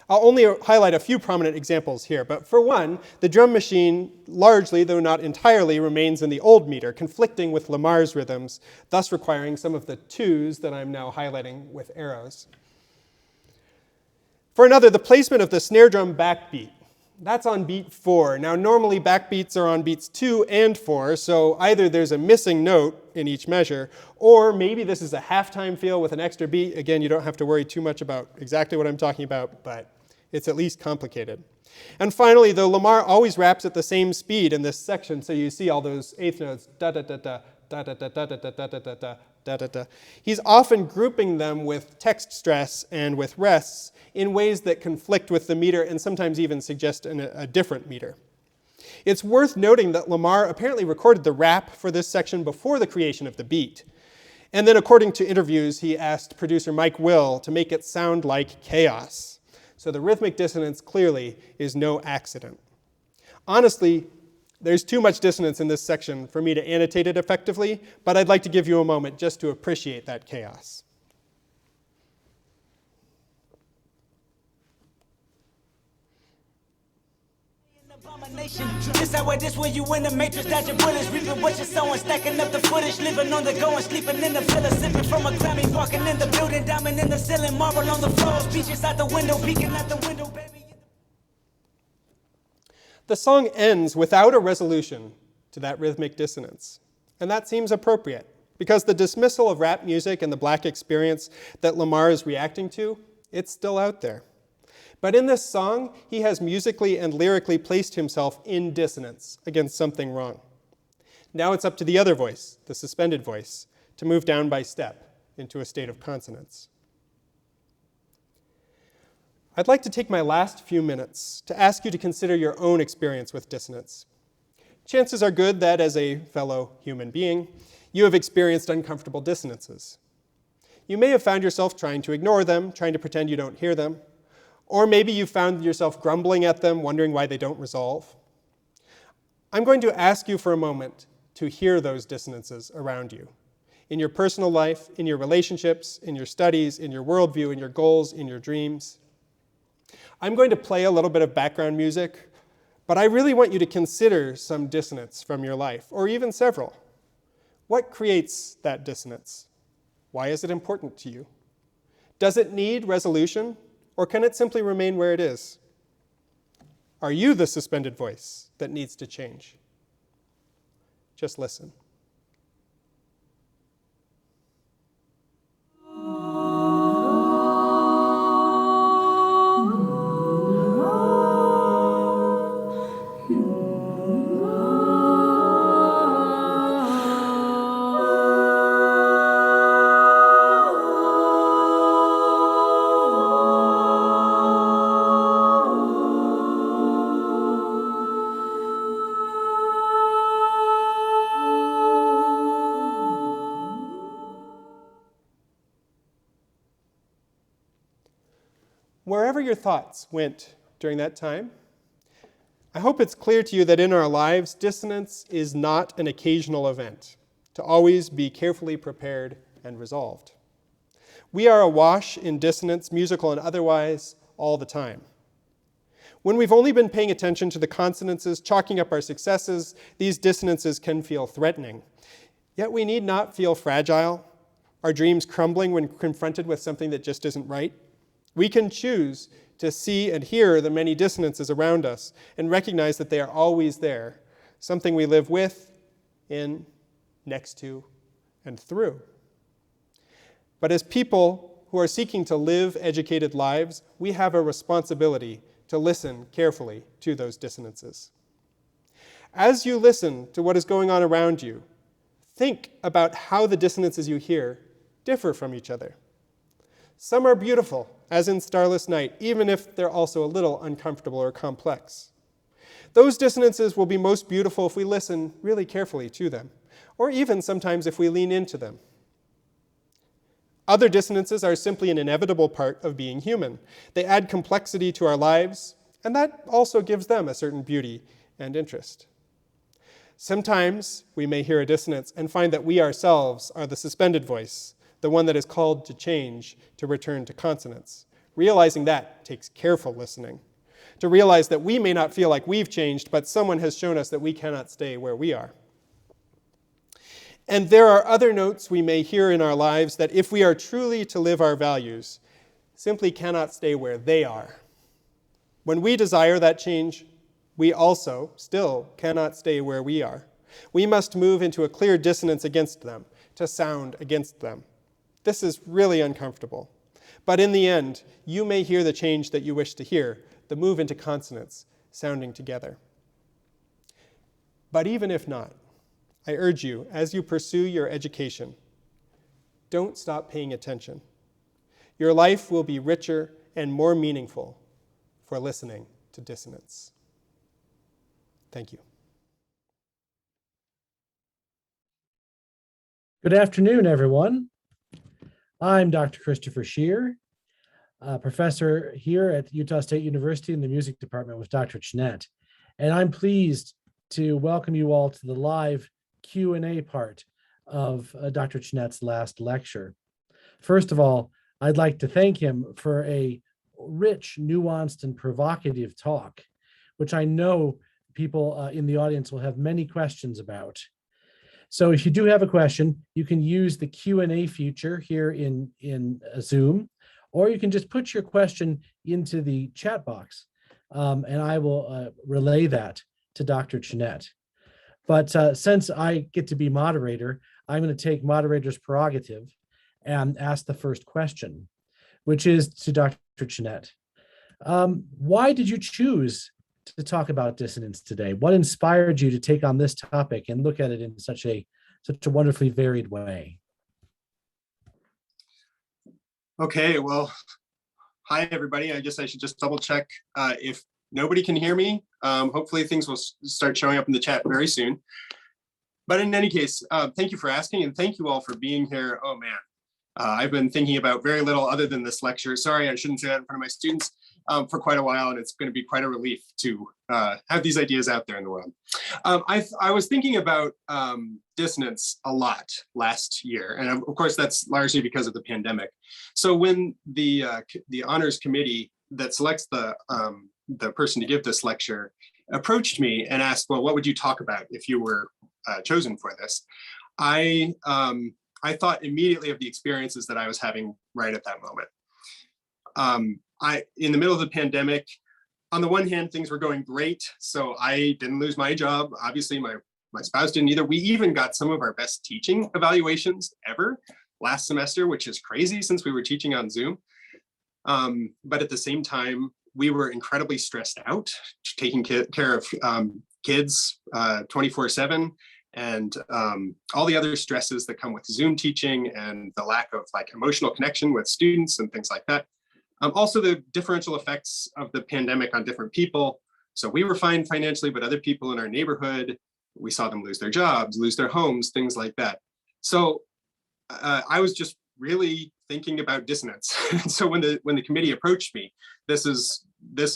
I'll only highlight a few prominent examples here, but for one, the drum machine largely, though not entirely, remains in the old meter, conflicting with Lamar's rhythms, thus requiring some of the 2s that I'm now highlighting with arrows. For another, the placement of the snare drum backbeat. That's on beat 4. Now, normally backbeats are on beats 2 and 4, so either there's a missing note in each measure, or maybe this is a halftime feel with an extra beat. Again, you don't have to worry too much about exactly what I'm talking about, but it's at least complicated. And finally, though Lamar always raps at the same speed in this section, so you see all those 8th notes, da-da-da-da, da-da-da-da-da-da-da-da, da-da-da. He's often grouping them with text stress and with rests in ways that conflict with the meter and sometimes even suggest a different meter. It's worth noting that Lamar apparently recorded the rap for this section before the creation of the beat. And then according to interviews, he asked producer Mike Will to make it sound like chaos. So the rhythmic dissonance clearly is no accident. Honestly, there's too much dissonance in this section for me to annotate it effectively, but I'd like to give you a moment just to appreciate that chaos. This how it is when you in the matrix, dodging bullets, reaping what you're sowing, stacking up the footage, living on the go and sleeping in the villa, sipping from a Grammy, walking in the building, diamond in the ceiling, marble on the floors, beaches out the window, peeking out the window, baby. The song ends without a resolution to that rhythmic dissonance, and that seems appropriate, because the dismissal of rap music and the black experience that Lamar is reacting to, it's still out there. But in this song, he has musically and lyrically placed himself in dissonance against something wrong. Now it's up to the other voice, the suspended voice, to move down by step into a state of consonance. I'd like to take my last few minutes to ask you to consider your own experience with dissonance. Chances are good that as a fellow human being, you have experienced uncomfortable dissonances. You may have found yourself trying to ignore them, trying to pretend you don't hear them, or maybe you found yourself grumbling at them, wondering why they don't resolve. I'm going to ask you for a moment to hear those dissonances around you, in your personal life, in your relationships, in your studies, in your worldview, in your goals, in your dreams. I'm going to play a little bit of background music, but I really want you to consider some dissonance from your life, or even several. What creates that dissonance? Why is it important to you? Does it need resolution, or can it simply remain where it is? Are you the suspended voice that needs to change? Just listen. Wherever your thoughts went during that time, I hope it's clear to you that in our lives, dissonance is not an occasional event, to always be carefully prepared and resolved. We are awash in dissonance, musical and otherwise, all the time. When we've only been paying attention to the consonances, chalking up our successes, these dissonances can feel threatening. Yet we need not feel fragile, our dreams crumbling when confronted with something that just isn't right. We can choose to see and hear the many dissonances around us and recognize that they are always there, something we live with, in, next to, and through. But as people who are seeking to live educated lives, we have a responsibility to listen carefully to those dissonances. As you listen to what is going on around you, think about how the dissonances you hear differ from each other. Some are beautiful, as in Starless Night, even if they're also a little uncomfortable or complex. Those dissonances will be most beautiful if we listen really carefully to them, or even sometimes if we lean into them. Other dissonances are simply an inevitable part of being human. They add complexity to our lives, and that also gives them a certain beauty and interest. Sometimes we may hear a dissonance and find that we ourselves are the suspended voice, the one that is called to change, to return to consonance. Realizing that takes careful listening. To realize that we may not feel like we've changed, but someone has shown us that we cannot stay where we are. And there are other notes we may hear in our lives that if we are truly to live our values, simply cannot stay where they are. When we desire that change, we also still cannot stay where we are. We must move into a clear dissonance against them, to sound against them. This is really uncomfortable. But in the end, you may hear the change that you wish to hear, the move into consonance, sounding together. But even if not, I urge you, as you pursue your education, don't stop paying attention. Your life will be richer and more meaningful for listening to dissonance. Thank you. Good afternoon, everyone. I'm Dr. Christopher Scheer, a professor here at Utah State University in the music department with Dr. Chnett. And I'm pleased to welcome you all to the live Q&A part of Dr. Chnett's last lecture. First of all, I'd like to thank him for a rich, nuanced, and provocative talk, which I know people in the audience will have many questions about. So if you do have a question, you can use the Q&A feature here in Zoom, or you can just put your question into the chat box, and I will relay that to Dr. Chnett. But since I get to be moderator, I'm going to take moderator's prerogative and ask the first question, which is to Dr. Chnett. Why did you choose to talk about dissonance today? What inspired you to take on this topic and look at it in such a wonderfully varied way? Okay, well, Hi, everybody. I guess I should just double check if nobody can hear me. Hopefully things will start showing up in the chat very soon. But in any case, thank you for asking, and thank you all for being here. Oh man, I've been thinking about very little other than this lecture. Sorry, I shouldn't say that in front of my students for quite a while, and it's going to be quite a relief to have these ideas out there in the world. I was thinking about dissonance a lot last year, and of course that's largely because of the pandemic. So when the honors committee that selects the person to give this lecture approached me and asked, well, what would you talk about if you were chosen for this? I thought immediately of the experiences that I was having right at that moment. In the middle of the pandemic, on the one hand, things were going great. So I didn't lose my job. Obviously, my spouse didn't either. We even got some of our best teaching evaluations ever last semester, which is crazy since we were teaching on Zoom. But at the same time, we were incredibly stressed out, taking care of kids 24/7, and all the other stresses that come with Zoom teaching and the lack of like emotional connection with students and things like that. Also the differential effects of the pandemic on different people. So we were fine financially, but other people in our neighborhood, we saw them lose their jobs, lose their homes, things like that. So I was just really thinking about dissonance. So when the committee approached me, this is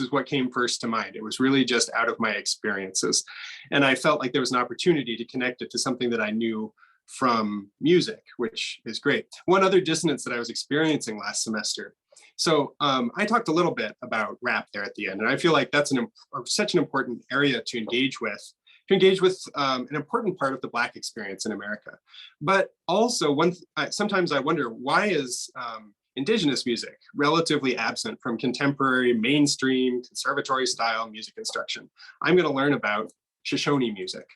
what came first to mind. It was really just out of my experiences. And I felt like there was an opportunity to connect it to something that I knew from music, which is great. One other dissonance that I was experiencing last semester. So I talked a little bit about rap there at the end, and I feel like that's such an important area to engage with an important part of the Black experience in America. But also, sometimes I wonder, why is Indigenous music relatively absent from contemporary, mainstream, conservatory-style music instruction? I'm going to learn about Shoshone music.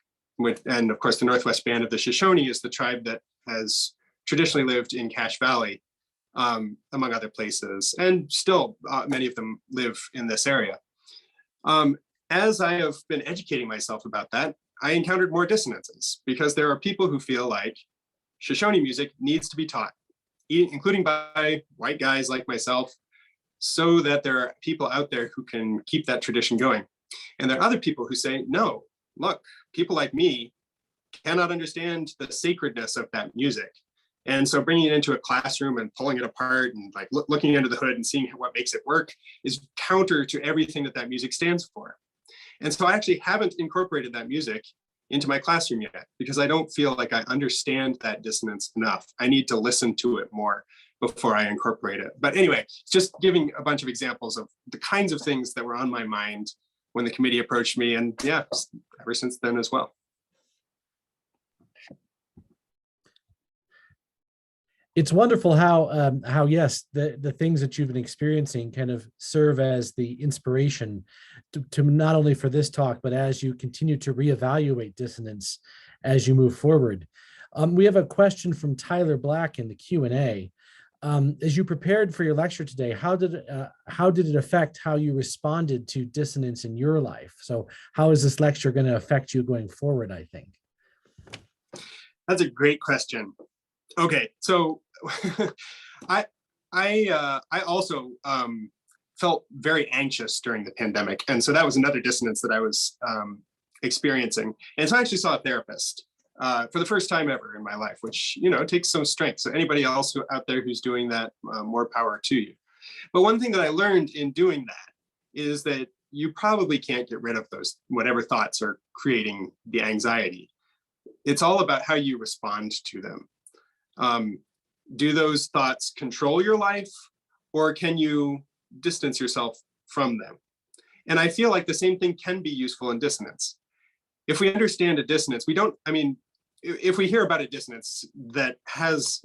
And of course, the Northwest Band of the Shoshone is the tribe that has traditionally lived in Cache Valley, among other places, and still many of them live in this area. As I have been educating myself about that, I encountered more dissonances because there are people who feel like Shoshone music needs to be taught, including by white guys like myself, so that there are people out there who can keep that tradition going. And there are other people who say, no, look, people like me cannot understand the sacredness of that music. And so bringing it into a classroom and pulling it apart and like looking under the hood and seeing what makes it work is counter to everything that music stands for. And so I actually haven't incorporated that music into my classroom yet because I don't feel like I understand that dissonance enough. I need to listen to it more before I incorporate it. But anyway, just giving a bunch of examples of the kinds of things that were on my mind when the committee approached me, and yeah, ever since then as well. It's wonderful how yes, the things that you've been experiencing kind of serve as the inspiration to not only for this talk, but as you continue to reevaluate dissonance as you move forward. We have a question from Tyler Black in the Q&A. As you prepared for your lecture today, how did it affect how you responded to dissonance in your life? So how is this lecture going to affect you going forward, I think? That's a great question. Okay, so I also felt very anxious during the pandemic, and so that was another dissonance that I was experiencing. And so I actually saw a therapist for the first time ever in my life, which takes some strength. So anybody else out there who's doing that, more power to you. But one thing that I learned in doing that is that you probably can't get rid of those whatever thoughts are creating the anxiety. It's all about how you respond to them. Do those thoughts control your life, or can you distance yourself from them? And I feel like the same thing can be useful in dissonance. If we understand a dissonance, if we hear about a dissonance that has,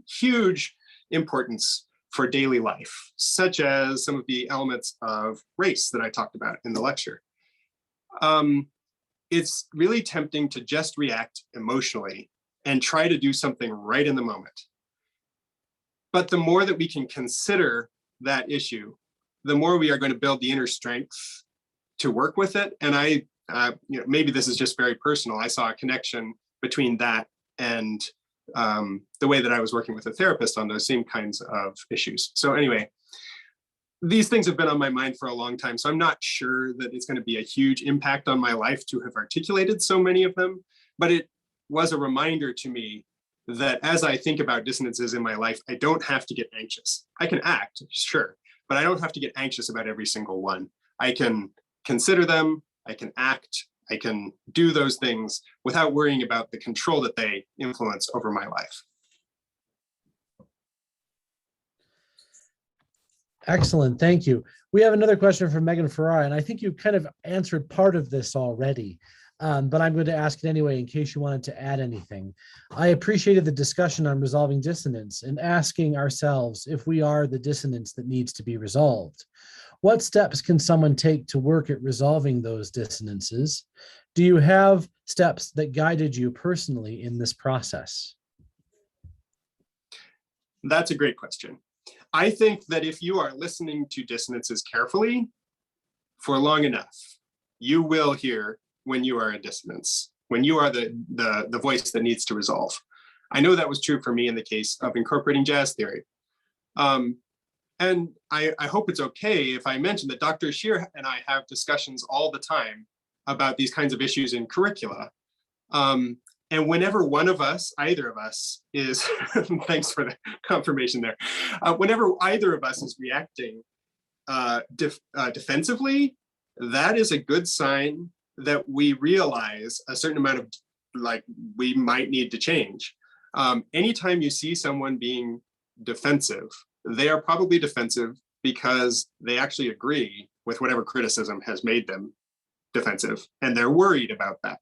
huge importance for daily life, such as some of the elements of race that I talked about in the lecture, it's really tempting to just react emotionally and try to do something right in the moment. But the more that we can consider that issue, the more we are going to build the inner strength to work with it. And maybe this is just very personal. I saw a connection between that and the way that I was working with a therapist on those same kinds of issues. So anyway, these things have been on my mind for a long time, so I'm not sure that it's going to be a huge impact on my life to have articulated so many of them, but it was a reminder to me that as I think about dissonances in my life, I don't have to get anxious. I can act, sure, but I don't have to get anxious about every single one. I can consider them, I can act, I can do those things without worrying about the control that they influence over my life. Excellent, thank you. We have another question from Megan Ferrara, and I think you kind of answered part of this already, but I'm going to ask it anyway in case you wanted to add anything. I appreciated the discussion on resolving dissonance and asking ourselves if we are the dissonance that needs to be resolved. What steps can someone take to work at resolving those dissonances? Do you have steps that guided you personally in this process? That's a great question. I think that if you are listening to dissonances carefully for long enough, you will hear when you are a dissonance, when you are the voice that needs to resolve. I know that was true for me in the case of incorporating jazz theory. And I hope it's okay if I mention that Dr. Scheer and I have discussions all the time about these kinds of issues in curricula. And whenever one of us, either of us is, thanks for the confirmation there. Whenever either of us is reacting defensively, that is a good sign that we realize a certain amount of, like, we might need to change. Anytime you see someone being defensive, they are probably defensive because they actually agree with whatever criticism has made them defensive, and they're worried about that.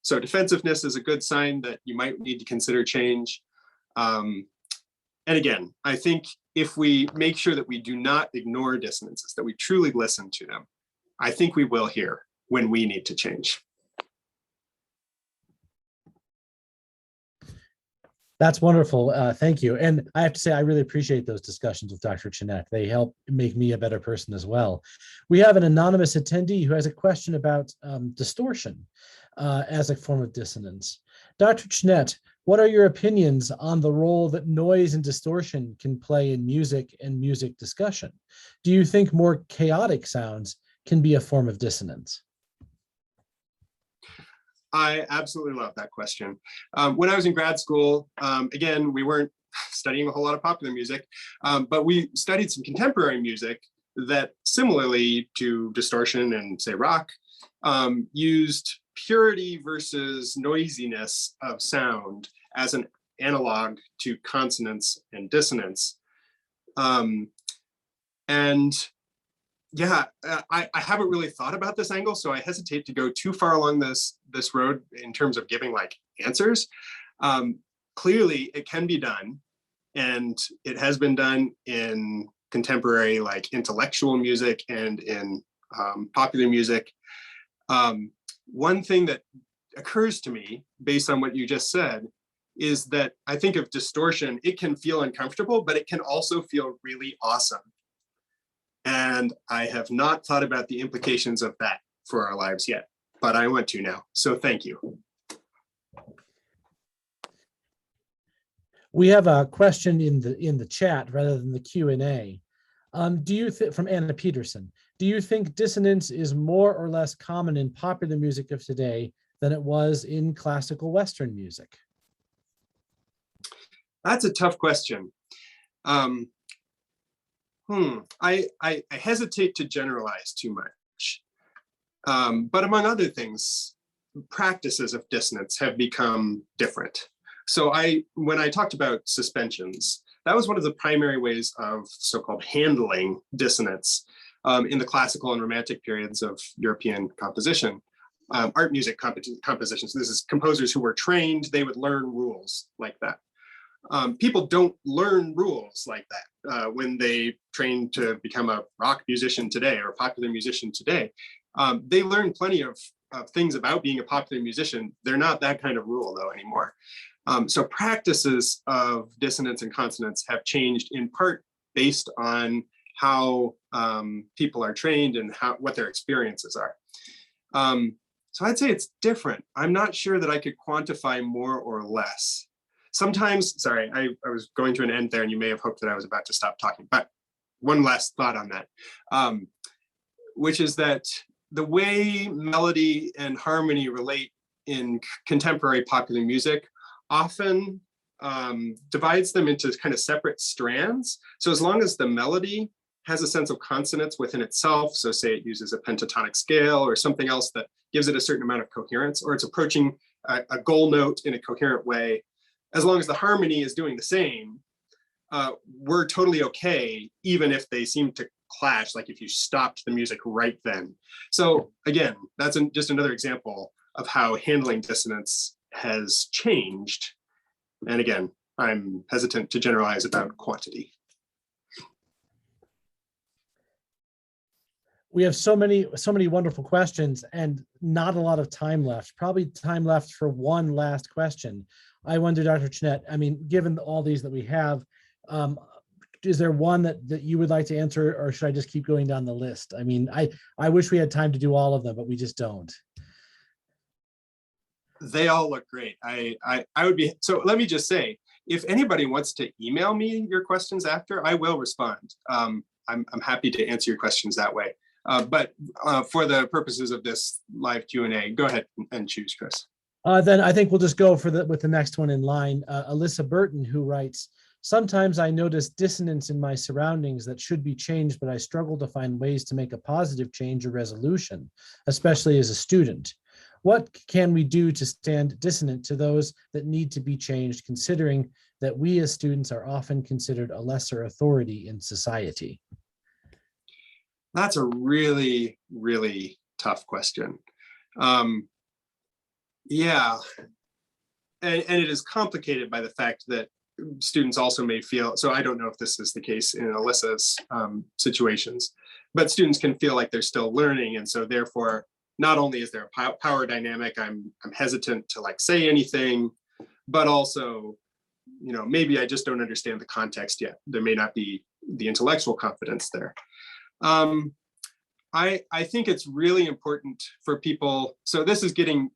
So defensiveness is a good sign that you might need to consider change. And again, I think if we make sure that we do not ignore dissonances, that we truly listen to them, I think we will hear when we need to change. That's wonderful. Thank you. And I have to say, I really appreciate those discussions with Dr. Chenette. They help make me a better person as well. We have an anonymous attendee who has a question about distortion as a form of dissonance. Dr. Chenette, what are your opinions on the role that noise and distortion can play in music and music discussion? Do you think more chaotic sounds can be a form of dissonance? I absolutely love that question. When I was in grad school, again, we weren't studying a whole lot of popular music, but we studied some contemporary music that, similarly to distortion and, say, rock, used purity versus noisiness of sound as an analog to consonance and dissonance. And yeah, I haven't really thought about this angle, so I hesitate to go too far along this road in terms of giving like answers. Clearly, it can be done, and it has been done in contemporary, like, intellectual music and in popular music. One thing that occurs to me based on what you just said is that I think of distortion, it can feel uncomfortable, but it can also feel really awesome. And I have not thought about the implications of that for our lives yet, but I want to now. So thank you. We have a question in the chat rather than the Q&A. Do you think, from Anna Peterson, do you think dissonance is more or less common in popular music of today than it was in classical Western music? That's a tough question. I hesitate to generalize too much, but among other things, practices of dissonance have become different. So when I talked about suspensions, that was one of the primary ways of so-called handling dissonance in the classical and romantic periods of European composition, art music compositions. This is composers who were trained, they would learn rules like that. People don't learn rules like that when they train to become a rock musician today or a popular musician today. They learn plenty of things about being a popular musician. They're not that kind of rule though anymore. So practices of dissonance and consonance have changed in part based on how people are trained and what their experiences are. So I'd say it's different. I'm not sure that I could quantify more or less. Sometimes, sorry, I was going to an end there and you may have hoped that I was about to stop talking, but one last thought on that, which is that the way melody and harmony relate in contemporary popular music often divides them into kind of separate strands. So as long as the melody has a sense of consonance within itself, so say it uses a pentatonic scale or something else that gives it a certain amount of coherence, or it's approaching a goal note in a coherent way, as long as the harmony is doing the same, we're totally okay, even if they seem to clash, like if you stopped the music right then. So again, that's just another example of how handling dissonance has changed. And again, I'm hesitant to generalize about quantity. We have so many wonderful questions and not a lot of time left, probably time left for one last question. I wonder, Dr. Chenette, I mean, given all these that we have, is there one that you would like to answer, or should I just keep going down the list? I mean, I wish we had time to do all of them, but we just don't. They all look great. I would be, so let me just say, if anybody wants to email me your questions after, I will respond. I'm happy to answer your questions that way. But for the purposes of this live Q&A, go ahead and choose, Chris. Then I think we'll just go with the next one in line. Alyssa Burton, who writes, sometimes I notice dissonance in my surroundings that should be changed, but I struggle to find ways to make a positive change or resolution, especially as a student. What can we do to stand dissonant to those that need to be changed, considering that we as students are often considered a lesser authority in society? That's a really, really tough question. Yeah, and it is complicated by the fact that students also may feel, so I don't know if this is the case in Alyssa's situations, but students can feel like they're still learning. And so therefore, not only is there a power dynamic, I'm hesitant to like say anything, but also, you know, maybe I just don't understand the context yet. There may not be the intellectual confidence there. I think it's really important for people, so this is getting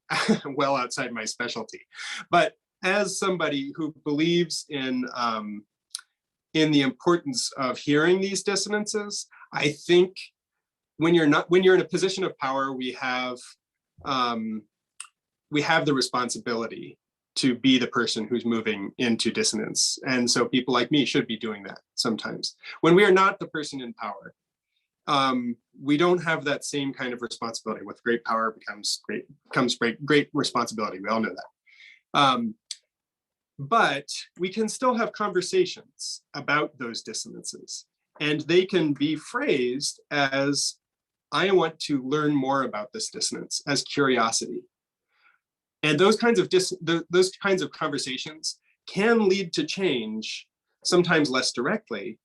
well outside my specialty, but as somebody who believes in the importance of hearing these dissonances, I think when you're in a position of power, we have the responsibility to be the person who's moving into dissonance. And so people like me should be doing that sometimes. When we are not the person in power, we don't have that same kind of responsibility. With great power comes great responsibility. We all know that. But we can still have conversations about those dissonances, and they can be phrased as, I want to learn more about this dissonance, as curiosity. And those kinds of conversations can lead to change, sometimes less directly,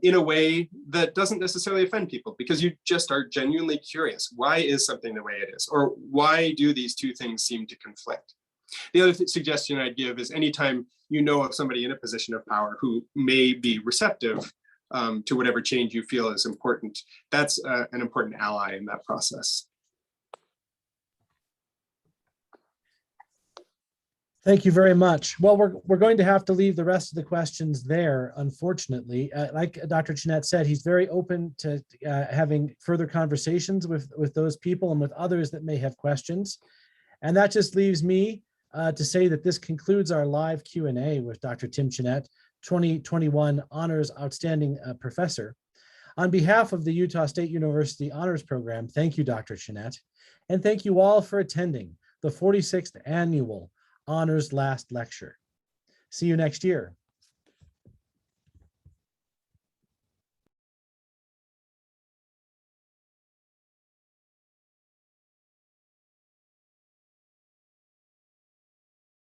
in a way that doesn't necessarily offend people, because you just are genuinely curious. Why is something the way it is? Or why do these two things seem to conflict? The other suggestion I'd give is anytime you know of somebody in a position of power who may be receptive to whatever change you feel is important, that's an important ally in that process. Thank you very much. Well, we're going to have to leave the rest of the questions there, unfortunately. Like Dr. Chenette said, he's very open to having further conversations with those people and with others that may have questions. And that just leaves me to say that this concludes our live Q&A with Dr. Tim Chenette, 2021 Honors Outstanding Professor. On behalf of the Utah State University Honors Program, thank you, Dr. Chenette, and thank you all for attending the 46th Annual Honors Last Lecture. See you next year.